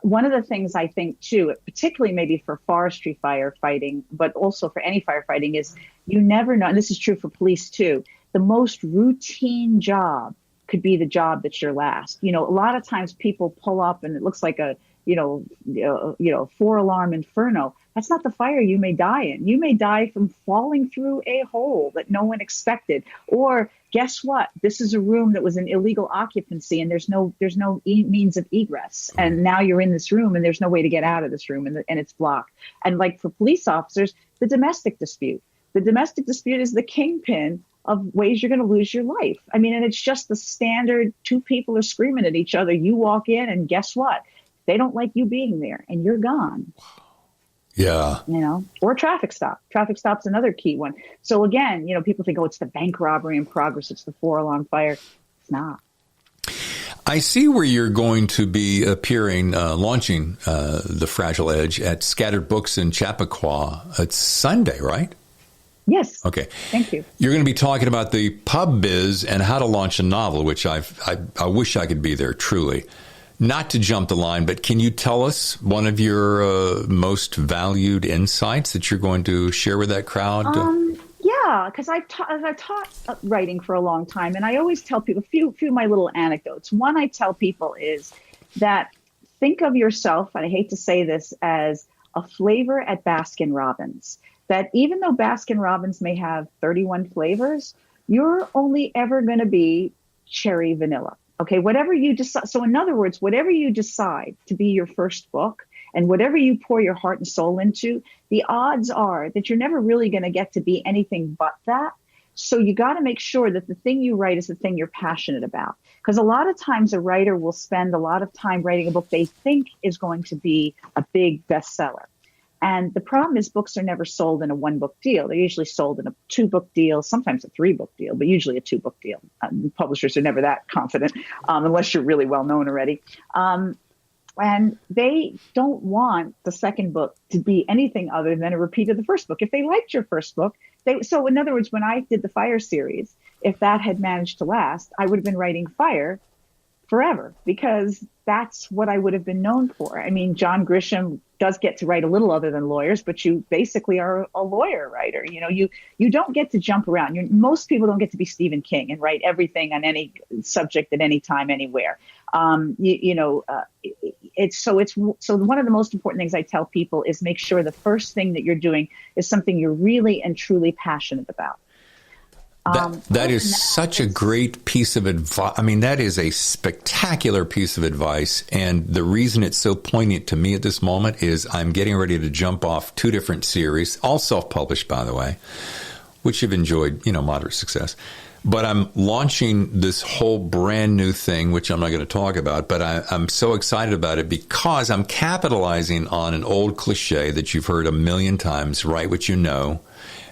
One of the things I think, too, particularly maybe for forestry firefighting, but also for any firefighting, is you never know, and this is true for police, too, the most routine job could be the job that's your last. A lot of times people pull up and it looks like a 4-alarm inferno. That's not the fire you may die in. You may die from falling through a hole that no one expected. Or guess what? This is a room that was an illegal occupancy and there's no means of egress. And now you're in this room and there's no way to get out of this room and it's blocked. And like for police officers, the domestic dispute. The domestic dispute is the kingpin of ways you're going to lose your life. I mean, and it's just the standard two people are screaming at each other. You walk in and guess what? They don't like you being there and you're gone. Yeah. Or traffic stop. Traffic stop's another key one. So again, people think, it's the bank robbery in progress. It's the 4-alarm fire. It's not. I see where you're going to be appearing, launching The Fragile Edge at Scattered Books in Chappaqua. It's Sunday, right? Yes. Okay. Thank you. You're going to be talking about the pub biz and how to launch a novel, which I wish I could be there, truly. Not to jump the line, but can you tell us one of your most valued insights that you're going to share with that crowd? Yeah, because I've taught writing for a long time, and I always tell people a few of my little anecdotes. One I tell people is that think of yourself, and I hate to say this, as a flavor at Baskin-Robbins. That even though Baskin-Robbins may have 31 flavors, you're only ever going to be cherry vanilla. Okay, whatever you decide. So in other words, whatever you decide to be your first book and whatever you pour your heart and soul into, the odds are that you're never really going to get to be anything but that. So you got to make sure that the thing you write is the thing you're passionate about. Because a lot of times a writer will spend a lot of time writing a book they think is going to be a big bestseller. And the problem is books are never sold in a 1-book deal. They're usually sold in a 2-book deal, sometimes a 3-book deal, but usually a 2-book deal. Publishers are never that confident unless you're really well known already. And they don't want the second book to be anything other than a repeat of the first book. If they liked your first book, so in other words, when I did the Fire series, if that had managed to last, I would have been writing Fire forever, because that's what I would have been known for. I mean, John Grisham does get to write a little other than lawyers, but you basically are a lawyer writer. You know, you don't get to jump around. Most people don't get to be Stephen King and write everything on any subject at any time, anywhere. So one of the most important things I tell people is make sure the first thing that you're doing is something you're really and truly passionate about. That is such a great piece of advice. I mean, that is a spectacular piece of advice. And the reason it's so poignant to me at this moment is I'm getting ready to jump off 2 different series, all self-published, by the way, which have enjoyed, moderate success. But I'm launching this whole brand new thing, which I'm not going to talk about, but I'm so excited about it because I'm capitalizing on an old cliche that you've heard a million times: write what you know.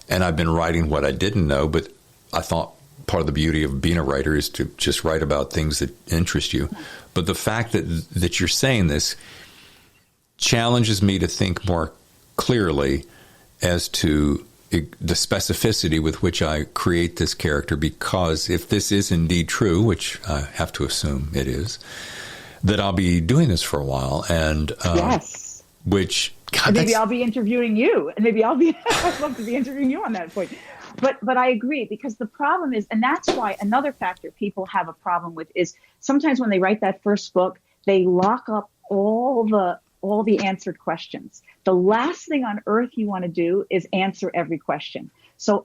And I've been writing what I didn't know, but I thought part of the beauty of being a writer is to just write about things that interest you. But the fact that you're saying this challenges me to think more clearly as to the specificity with which I create this character, because if this is indeed true, which I have to assume it is, that I'll be doing this for a while. And yes. Which God, and maybe I'll be interviewing you, and maybe I'd love to be interviewing you on that point. But I agree, because the problem is, and that's why another factor people have a problem with is sometimes when they write that first book, they lock up all the answered questions. The last thing on earth you want to do is answer every question. So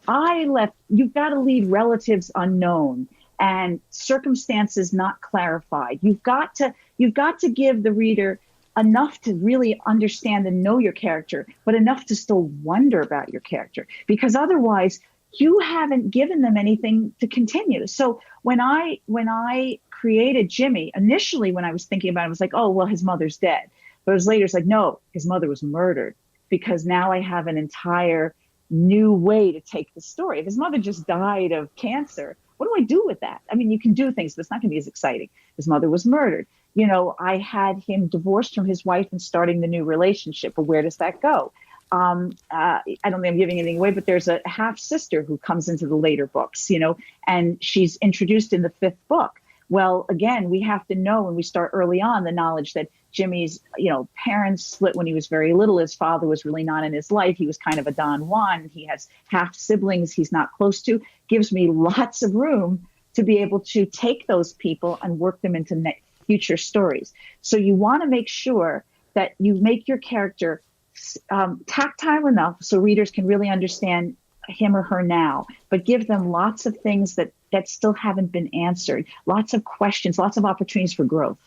you've got to leave relatives unknown and circumstances not clarified. You've got to give the reader enough to really understand and know your character, but enough to still wonder about your character, because otherwise you haven't given them anything to continue. So when I created Jimmy, initially when I was thinking about it, I was like, oh, well, his mother's dead. But it was later, it's like, no, his mother was murdered, because now I have an entire new way to take the story. If his mother just died of cancer, what do I do with that? I mean, you can do things, but it's not going to be as exciting. His mother was murdered. I had him divorced from his wife and starting the new relationship. But where does that go? I don't think I'm giving anything away, but there's a half sister who comes into the later books, and she's introduced in the 5th book. Well, again, we have to know when we start early on the knowledge that Jimmy's, parents split when he was very little. His father was really not in his life. He was kind of a Don Juan. He has half siblings he's not close to. Gives me lots of room to be able to take those people and work them into future stories. So you want to make sure that you make your character tactile enough so readers can really understand him or her now, but give them lots of things that still haven't been answered, lots of questions, lots of opportunities for growth.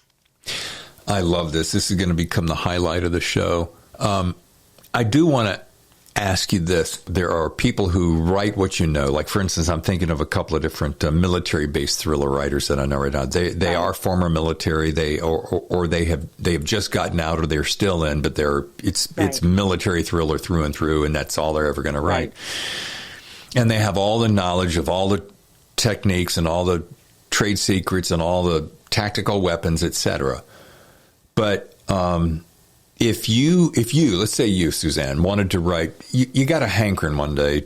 I love this. This is going to become the highlight of the show. I do want to ask you this. There are people who write what you know. Like, for instance, I'm thinking of a couple of different military-based thriller writers that I know right now. They are former military. They have just gotten out, or they're still in, but it's military thriller through and through, and that's all they're ever going to write. Right. And they have all the knowledge of all the techniques and all the trade secrets and all the tactical weapons, etc. But if you, let's say you, Suzanne, wanted to write, you got a hankering one day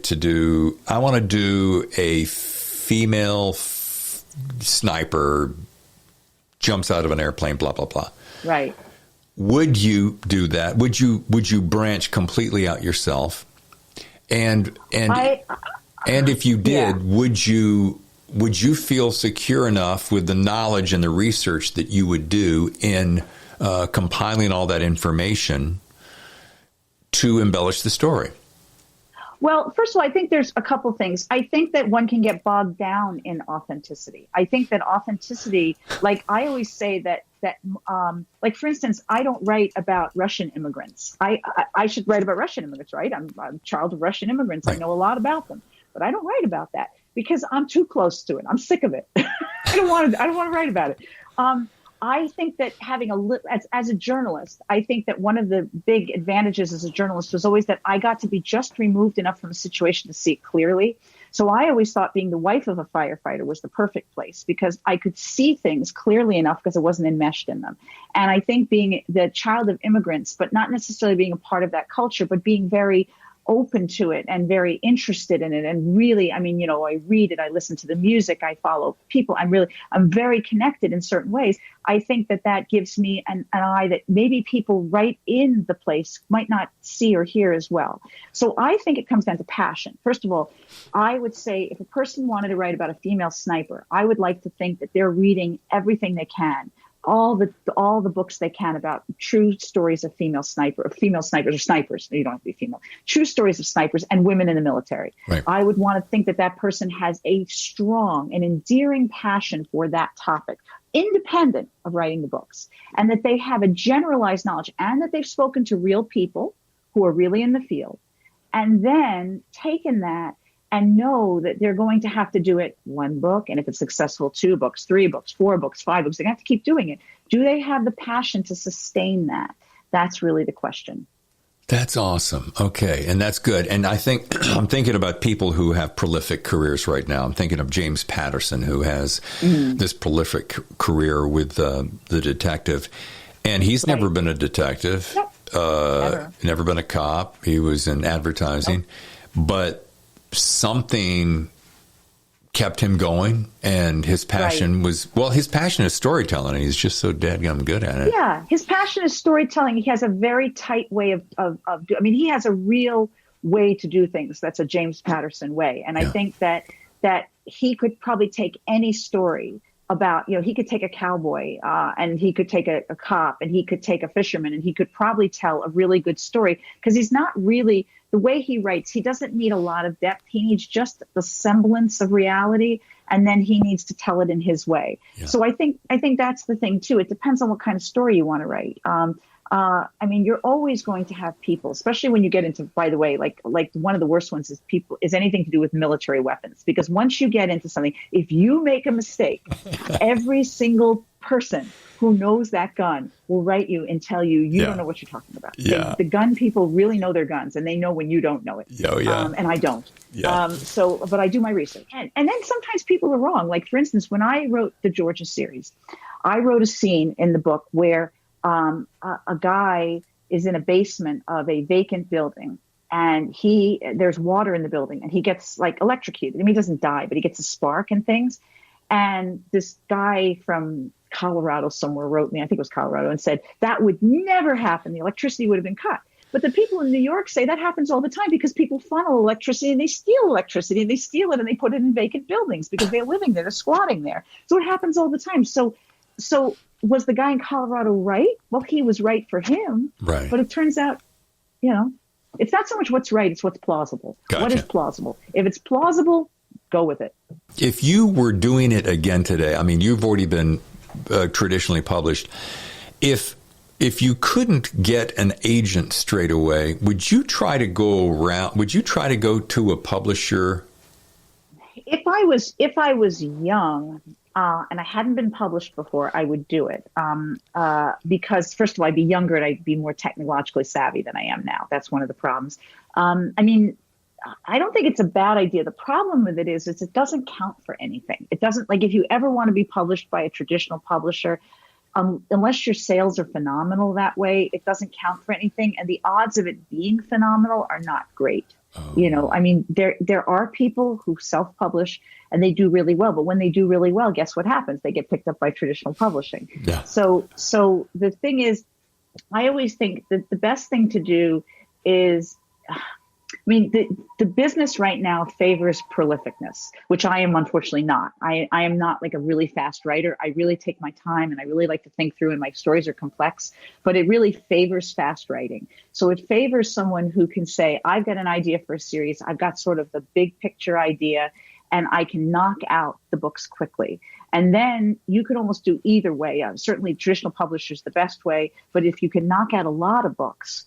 I want to do a female sniper jumps out of an airplane, blah, blah, blah. Right. Would you do that? Would you branch completely out yourself? And if you did, would you feel secure enough with the knowledge and the research that you would do in compiling all that information to embellish the story? Well, first of all, I think there's a couple things. I think that one can get bogged down in authenticity. I think that authenticity, like I always say that like, for instance, I don't write about Russian immigrants. I should write about Russian immigrants, right? I'm a child of Russian immigrants. Right. I know a lot about them, but I don't write about that because I'm too close to it. I'm sick of it. I don't want to write about it. I think that as a journalist, I think that one of the big advantages as a journalist was always that I got to be just removed enough from a situation to see it clearly. So I always thought being the wife of a firefighter was the perfect place because I could see things clearly enough because I wasn't enmeshed in them. And I think being the child of immigrants, but not necessarily being a part of that culture, but being very open to it and very interested in it. And really, I mean, I read it, I listen to the music, I follow people. I'm very connected in certain ways. I think that gives me an eye that maybe people right in the place might not see or hear as well. So I think it comes down to passion. First of all, I would say if a person wanted to write about a female sniper, I would like to think that they're reading everything they can. All the books they can about true stories of female snipers or snipers. You don't have to be female. True stories of snipers and women in the military. Right. I would want to think that person has a strong and endearing passion for that topic, independent of writing the books, and that they have a generalized knowledge and that they've spoken to real people who are really in the field, and then taken that and know that they're going to have to do it one book. And if it's successful, 2 books, 3 books, 4 books, 5 books, they have to keep doing it. Do they have the passion to sustain that? That's really the question. That's awesome. Okay. And that's good. And I think I'm thinking about people who have prolific careers right now. I'm thinking of James Patterson, who has this prolific career with the detective. And he's never been a detective, never been a cop. He was in advertising. But something kept him going, and his passion his passion is storytelling, and he's just so dadgum good at it. Yeah, his passion is storytelling. He has a very tight way he has a real way to do things. That's a James Patterson way. And I think that he could probably take any story about, he could take a cowboy and he could take a cop and he could take a fisherman, and he could probably tell a really good story because he's not really, the way he writes, he doesn't need a lot of depth. He needs just the semblance of reality, and then he needs to tell it in his way. Yeah. So I think that's the thing too. It depends on what kind of story you want to write. You're always going to have people, especially when you get into, by the way, like one of the worst ones is anything to do with military weapons. Because once you get into something, if you make a mistake, every single person who knows that gun will write you and tell you don't know what you're talking about. Yeah. The gun people really know their guns, and they know when you don't know it. Oh, yeah. And I don't. Yeah. But I do my research. And then sometimes people are wrong. Like, for instance, when I wrote the Georgia series, I wrote a scene in the book where a guy is in a basement of a vacant building, and there's water in the building, and he gets electrocuted. He doesn't die, but he gets a spark and things. And this guy from Colorado somewhere wrote me, I think it was Colorado, and said that would never happen. The electricity would have been cut. But the people in New York say that happens all the time because people funnel electricity and they steal electricity and they steal it and they put it in vacant buildings because they're living there, they're squatting there. So it happens all the time. So was the guy in Colorado right? Well, he was right for him. Right. But it turns out, it's not so much what's right, it's what's plausible. Gotcha. What is plausible? If it's plausible, go with it. If you were doing it again today, you've already been traditionally published. If you couldn't get an agent straight away, would you try to go to a publisher? If I was young and I hadn't been published before, I would do it. Because first of all, I'd be younger and I'd be more technologically savvy than I am now. That's one of the problems. I don't think it's a bad idea. The problem with it is it doesn't count for anything. It doesn't, if you ever want to be published by a traditional publisher, unless your sales are phenomenal that way, it doesn't count for anything. And the odds of it being phenomenal are not great. Oh. There are people who self-publish and they do really well, but when they do really well, guess what happens? They get picked up by traditional publishing. Yeah. So the thing is, I always think that the best thing to do is, the business right now favors prolificness, which I am unfortunately not. I am not a really fast writer. I really take my time and I really like to think through, and my stories are complex, but it really favors fast writing. So it favors someone who can say, I've got an idea for a series. I've got sort of the big picture idea, and I can knock out the books quickly. And then you could almost do either way. Certainly traditional publishers the best way, but if you can knock out a lot of books,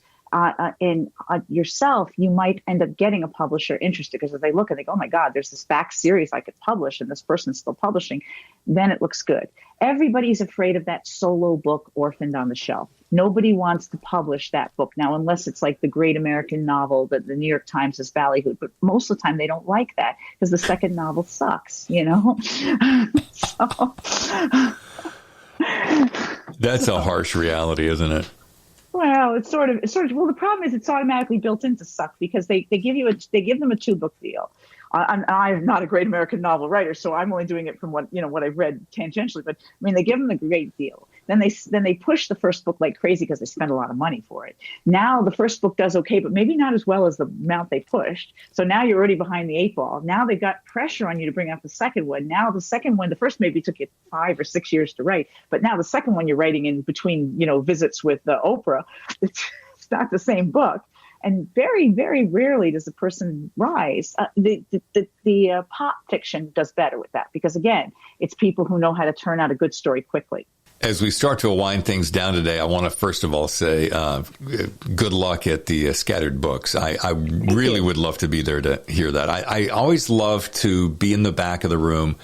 in yourself, you might end up getting a publisher interested, because if they look and they go, oh my God, there's this back series I could publish and this person's still publishing, then it looks good. Everybody's afraid of that solo book orphaned on the shelf. Nobody wants to publish that book now, unless it's like the great American novel that the New York Times has ballyhooed. But most of the time they don't like that because the second novel sucks, you know? That's a harsh reality, isn't it? Well, it's sort of, well, the problem is it's automatically built into suck, because they give them a 2-book deal. I'm not a great American novel writer, so I'm only doing it from what I've read tangentially. But I mean, they give them a great deal. Then they push the first book like crazy because they spend a lot of money for it. Now the first book does okay, but maybe not as well as the amount they pushed. So now you're already behind the 8 ball. Now they've got pressure on you to bring out the second one. Now the second one, the first maybe took you 5 or 6 years to write, but now the second one you're writing in between, visits with Oprah. It's not the same book. And very, very rarely does a person rise. The pop fiction does better with that, because, again, it's people who know how to turn out a good story quickly. As we start to wind things down today, I want to first of all say good luck at the Scattered Books. I really would love to be there to hear that. I always love to be in the back of the room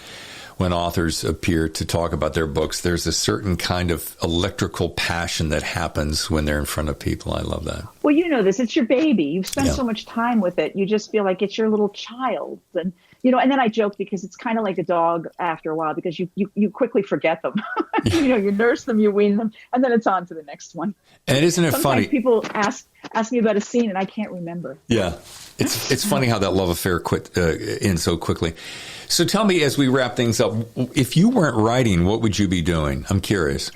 when authors appear to talk about their books. There's a certain kind of electrical passion that happens when they're in front of people. I love that. Well, you know this. It's your baby. You've spent so much time with it. You just feel like it's your little child. And, and then I joke because it's kind of like a dog after a while, because you quickly forget them. You nurse them, you wean them, and then it's on to the next one. And isn't it Sometimes funny? People ask me about a scene and I can't remember. Yeah. It's funny how that love affair quit in so quickly. So tell me, as we wrap things up, if you weren't writing, what would you be doing? I'm curious.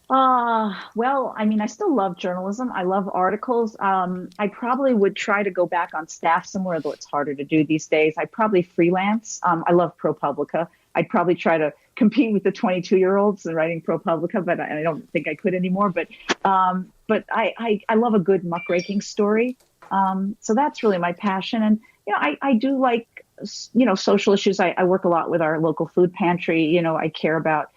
Well, I mean, I still love journalism. I love articles. I probably would try to go back on staff somewhere, though it's harder to do these days. I'd probably freelance. I love ProPublica. I'd probably try to compete with the 22-year-olds in writing ProPublica, but I don't think I could anymore. But I love a good muckraking story. So that's really my passion. And, I do like, social issues. I work a lot with our local food pantry. I care about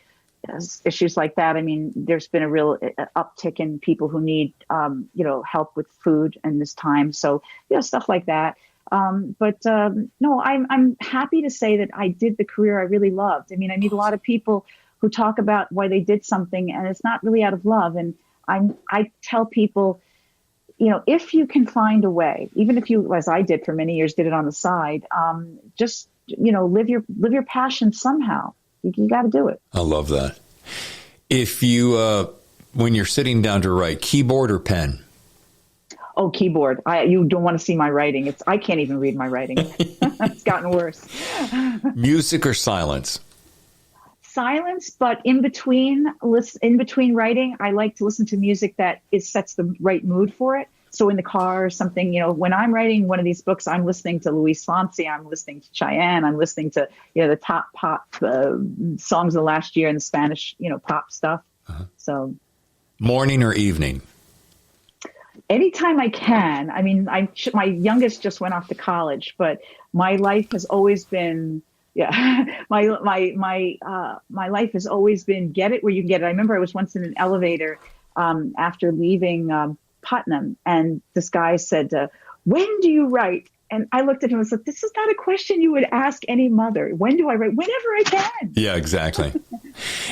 issues like that. I mean, there's been a real uptick in people who need, help with food in this time. So, stuff like that. No, I'm happy to say that I did the career I really loved. I mean, I meet a lot of people who talk about why they did something, and it's not really out of love. And I tell people, if you can find a way, even if you, as I did for many years, did it on the side, just, live your passion somehow. You got to do it. I love that. If you, when you're sitting down to write, keyboard or pen? Oh, keyboard. You don't want to see my writing. I can't even read my writing. It's gotten worse. Music or silence? Silence, but in between writing, I like to listen to music that sets the right mood for it. So in the car or something, when I'm writing one of these books, I'm listening to Luis Fonsi, I'm listening to Cheyenne, I'm listening to, the top pop songs of the last year and the Spanish, pop stuff. Uh-huh. So morning or evening? Anytime I can. I mean, my youngest just went off to college, but my life has always been, my life has always been get it where you can get it. I remember I was once in an elevator after leaving Putnam, and this guy said, when do you write? And I looked at him and said, this is not a question you would ask any mother. When do I write? Whenever I can. Yeah, exactly.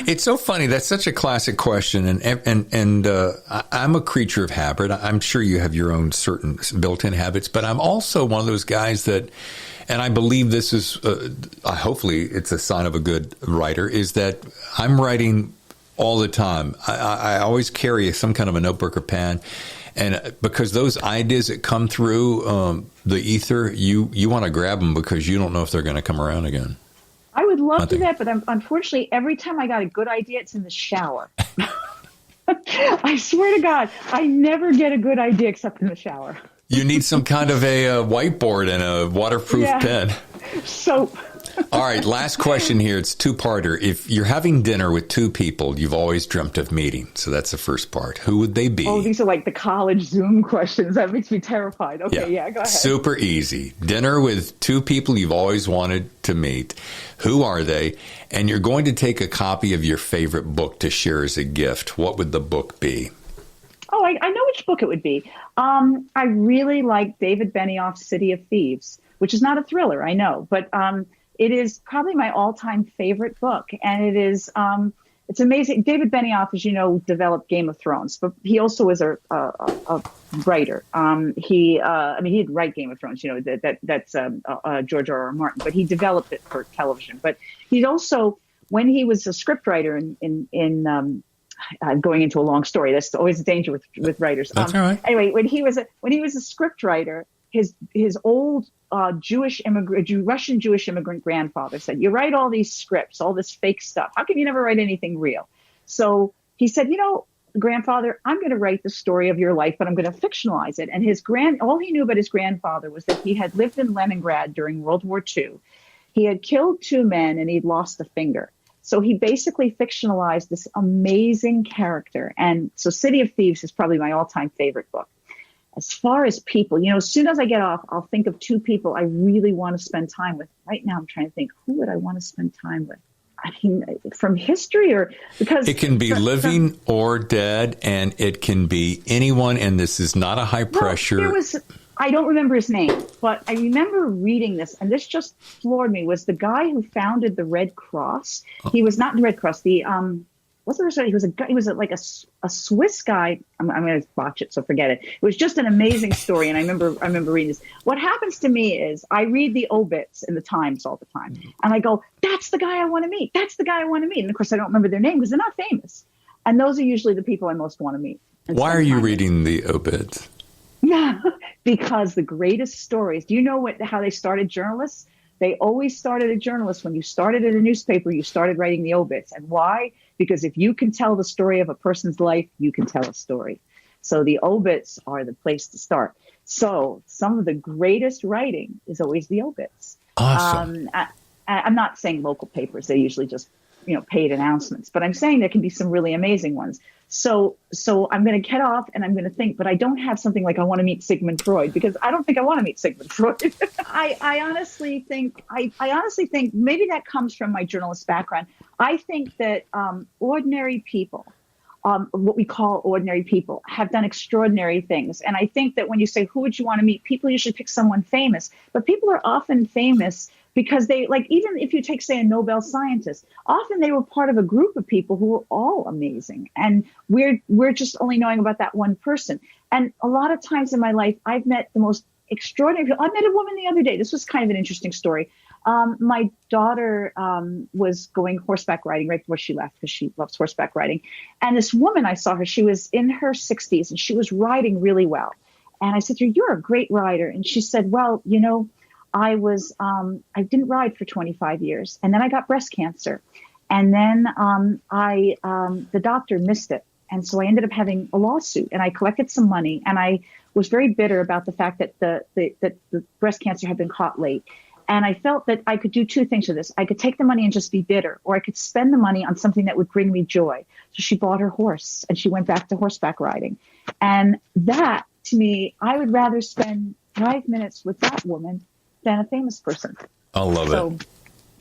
It's so funny. That's such a classic question. And I'm a creature of habit. I'm sure you have your own certain built-in habits, but I'm also one of those guys that, and I believe this is, hopefully it's a sign of a good writer, is that I'm writing all the time. I always carry some kind of a notebook or pen. And because those ideas that come through the ether, you want to grab them because you don't know if they're going to come around again. I would love to do that, but unfortunately, every time I got a good idea, it's in the shower. I swear to God, I never get a good idea except in the shower. You need some kind of a whiteboard and a waterproof pen. Soap. All right, last question here. It's two-parter. If you're having dinner with two people you've always dreamt of meeting, so that's the first part. Who would they be? Oh, these are like the college Zoom questions. That makes me terrified. Okay, go ahead. Super easy. Dinner with two people you've always wanted to meet. Who are they? And you're going to take a copy of your favorite book to share as a gift. What would the book be? Oh, I know which book it would be. I really like David Benioff's City of Thieves, which is not a thriller, I know, but it is probably my all-time favorite book. And it is, it's amazing. David Benioff, as you know, developed Game of Thrones, but he also was a writer. He didn't write Game of Thrones, that's George R.R. Martin, but he developed it for television. But he'd also, when he was a scriptwriter in going into a long story, that's always a danger with writers. That's all right. Anyway, when he was a scriptwriter, his old Russian Jewish immigrant grandfather said, "You write all these scripts, all this fake stuff. How come you never write anything real?" So he said, "Grandfather, I'm going to write the story of your life, but I'm going to fictionalize it." And all he knew about his grandfather was that he had lived in Leningrad during World War II. He had killed 2 men and he'd lost a finger. So he basically fictionalized this amazing character. And so City of Thieves is probably my all-time favorite book. As far as people, as soon as I get off, I'll think of 2 people I really want to spend time with. Right now, I'm trying to think, who would I want to spend time with? I mean, from history or because... It can be living or dead, and it can be anyone, and this is not a high pressure... I don't remember his name, but I remember reading this, and this just floored me, was the guy who founded the Red Cross. He was not the Red Cross, what's the rest of it? He was a guy. He was like a Swiss guy. I'm going to botch it, so forget it. It was just an amazing story, and I remember reading this. What happens to me is I read the obits in the Times all the time, and I go, "That's the guy I want to meet. That's the guy I want to meet." And of course, I don't remember their name because they're not famous, and those are usually the people I most want to meet. Why are you reading the obits? Yeah, because the greatest stories. Do you know how they started journalists? They always started a journalist. When you started at a newspaper, you started writing the obits. And why? Because if you can tell the story of a person's life, you can tell a story. So the obits are the place to start. So some of the greatest writing is always the obits. Awesome. I'm not saying local papers. They usually just, paid announcements. But I'm saying there can be some really amazing ones. So I'm going to get off and I'm going to think, but I don't have something like I want to meet Sigmund Freud because I don't think I want to meet Sigmund Freud. I honestly think maybe that comes from my journalist background. I think that ordinary people, what we call ordinary people, have done extraordinary things. And I think that when you say, who would you want to meet? People usually pick someone famous, but people are often famous because they, like, even if you take, say, a Nobel scientist, often they were part of a group of people who were all amazing. And we're just only knowing about that one person. And a lot of times in my life, I've met the most extraordinary people. I met a woman the other day. This was kind of an interesting story. My daughter was going horseback riding right before she left because she loves horseback riding. And this woman, I saw her, she was in her 60s and she was riding really well. And I said to her, "You're a great rider." And she said, "Well, I didn't ride for 25 years. And then I got breast cancer. And then the doctor missed it. And so I ended up having a lawsuit and I collected some money. And I was very bitter about the fact that the breast cancer had been caught late. And I felt that I could do 2 things with this. I could take the money and just be bitter, or I could spend the money on something that would bring me joy. So she bought her horse and she went back to horseback riding. And that, to me, I would rather spend 5 minutes with that woman than a famous person. I love it.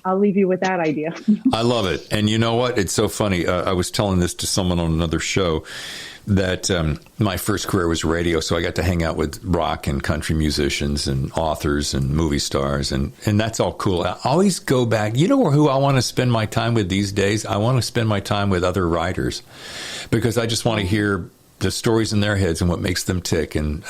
I'll leave you with that idea. I love it. And you know what? It's so funny. I was telling this to someone on another show that my first career was radio. So I got to hang out with rock and country musicians and authors and movie stars. And that's all cool. I always go back. You know who I want to spend my time with these days? I want to spend my time with other writers because I just want to hear the stories in their heads and what makes them tick. And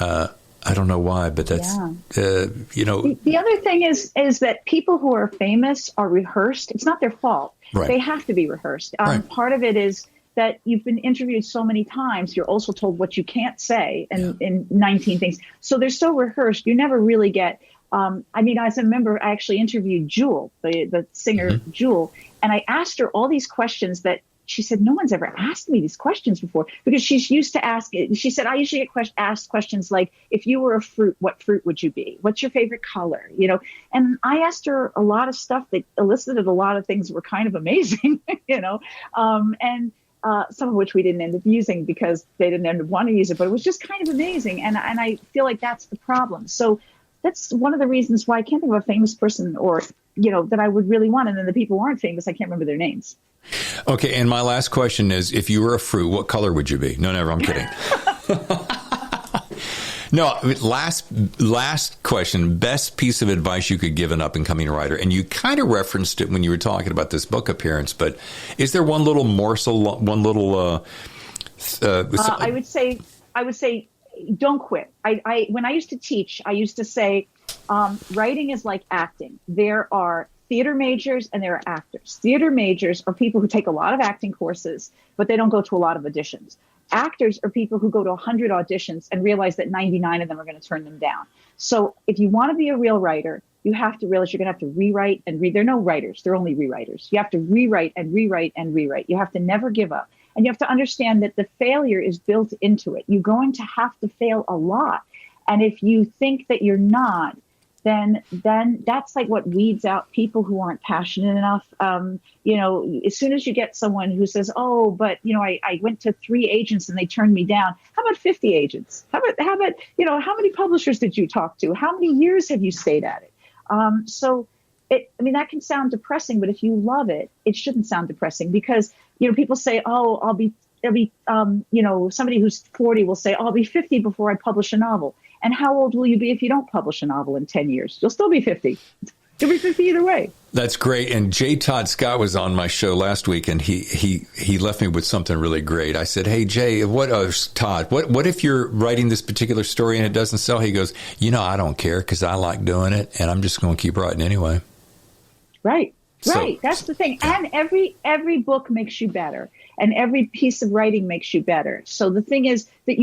I don't know why, but that's, The other thing is that people who are famous are rehearsed. It's not their fault. Right. They have to be rehearsed. Right. Part of it is that you've been interviewed so many times. You're also told what you can't say in 19 things. So they're so rehearsed. You never really get, as I remember, I actually interviewed Jewel, the singer Jewel, and I asked her all these questions that she said, no one's ever asked me these questions before because she's used to ask it. She said, I usually get asked questions like, if you were a fruit, what fruit would you be? What's your favorite color? And I asked her a lot of stuff that elicited a lot of things that were kind of amazing, and some of which we didn't end up using because they didn't end up wanting to use it, but it was just kind of amazing. And I feel like that's the problem. So that's one of the reasons why I can't think of a famous person or, that I would really want. And then the people who aren't famous, I can't remember their names. Okay, and my last question is, if you were a fruit, what color would you be? No, never, I'm kidding. No, last question. Best piece of advice you could give an up-and-coming writer, and you kind of referenced it when you were talking about this book appearance, but is there one little morsel, one little... I would say, don't quit. When I used to teach, I used to say, writing is like acting. There are theater majors and there are actors. Theater majors are people who take a lot of acting courses, but they don't go to a lot of auditions. Actors are people who go to 100 auditions and realize that 99 of them are going to turn them down. So if you want to be a real writer, you have to realize you're going to have to rewrite and read. There are no writers. They're only rewriters. You have to rewrite and rewrite and rewrite. You have to never give up. And you have to understand that the failure is built into it. You're going to have to fail a lot. And if you think that you're not, then that's like what weeds out people who aren't passionate enough. As soon as you get someone who says, oh, but, I went to 3 agents and they turned me down. How about 50 agents? How about, how many publishers did you talk to? How many years have you stayed at it? That can sound depressing, but if you love it, it shouldn't sound depressing because, people say, oh, I'll be, somebody who's 40 will say, oh, I'll be 50 before I publish a novel. And how old will you be if you don't publish a novel in 10 years? You'll still be 50. You'll be 50 either way. That's great. And J. Todd Scott was on my show last week, and he left me with something really great. I said, hey, Jay, Todd, what if you're writing this particular story and it doesn't sell? He goes, I don't care because I like doing it, and I'm just going to keep writing anyway. Right. Right. That's the thing. And every book makes you better. And every piece of writing makes you better. So the thing is that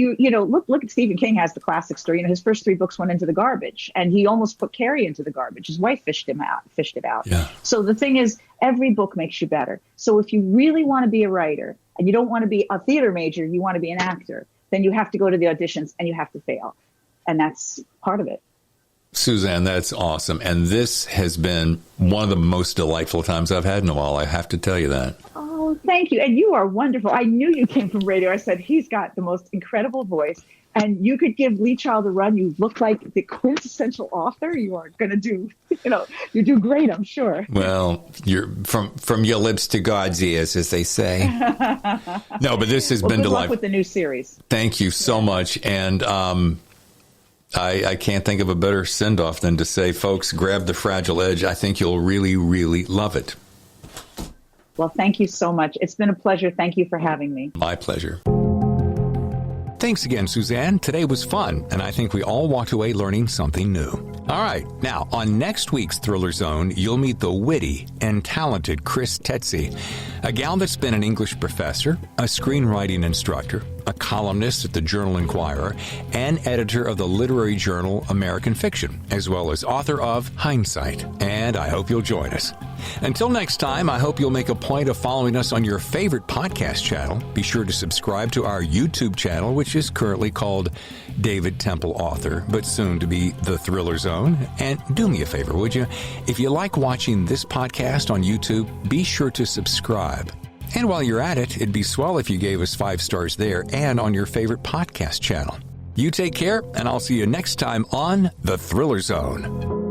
look at Stephen King has the classic story. His first 3 books went into the garbage and he almost put Carrie into the garbage. His wife fished it out. Yeah. So the thing is, every book makes you better. So if you really want to be a writer and you don't want to be a theater major, you want to be an actor, then you have to go to the auditions and you have to fail. And that's part of it. Suzanne, that's awesome. And this has been one of the most delightful times I've had in a while. I have to tell you that. Oh, thank you. And you are wonderful. I knew you came from radio. I said, he's got the most incredible voice. And you could give Lee Child a run. You look like the quintessential author. You are going to do, you do great, I'm sure. Well, you're from your lips to God's ears, as they say. No, but this has been delightful. Good luck with the new series. Thank you so much. And I can't think of a better send-off than to say, folks, grab The Fragile Edge. I think you'll really, really love it. Well, thank you so much. It's been a pleasure. Thank you for having me. My pleasure. Thanks again, Suzanne. Today was fun, and I think we all walked away learning something new. All right, now, on next week's Thriller Zone, you'll meet the witty and talented Chris Tetzi, a gal that's been an English professor, a screenwriting instructor, a columnist at the Journal Inquirer, and editor of the literary journal American Fiction, as well as author of Hindsight. And I hope you'll join us. Until next time, I hope you'll make a point of following us on your favorite podcast channel. Be sure to subscribe to our YouTube channel, which is currently called David Temple Author, but soon to be The Thriller Zone. And do me a favor, would you? If you like watching this podcast on YouTube, be sure to subscribe. And while you're at it, it'd be swell if you gave us 5 stars there and on your favorite podcast channel. You take care, and I'll see you next time on The Thriller Zone.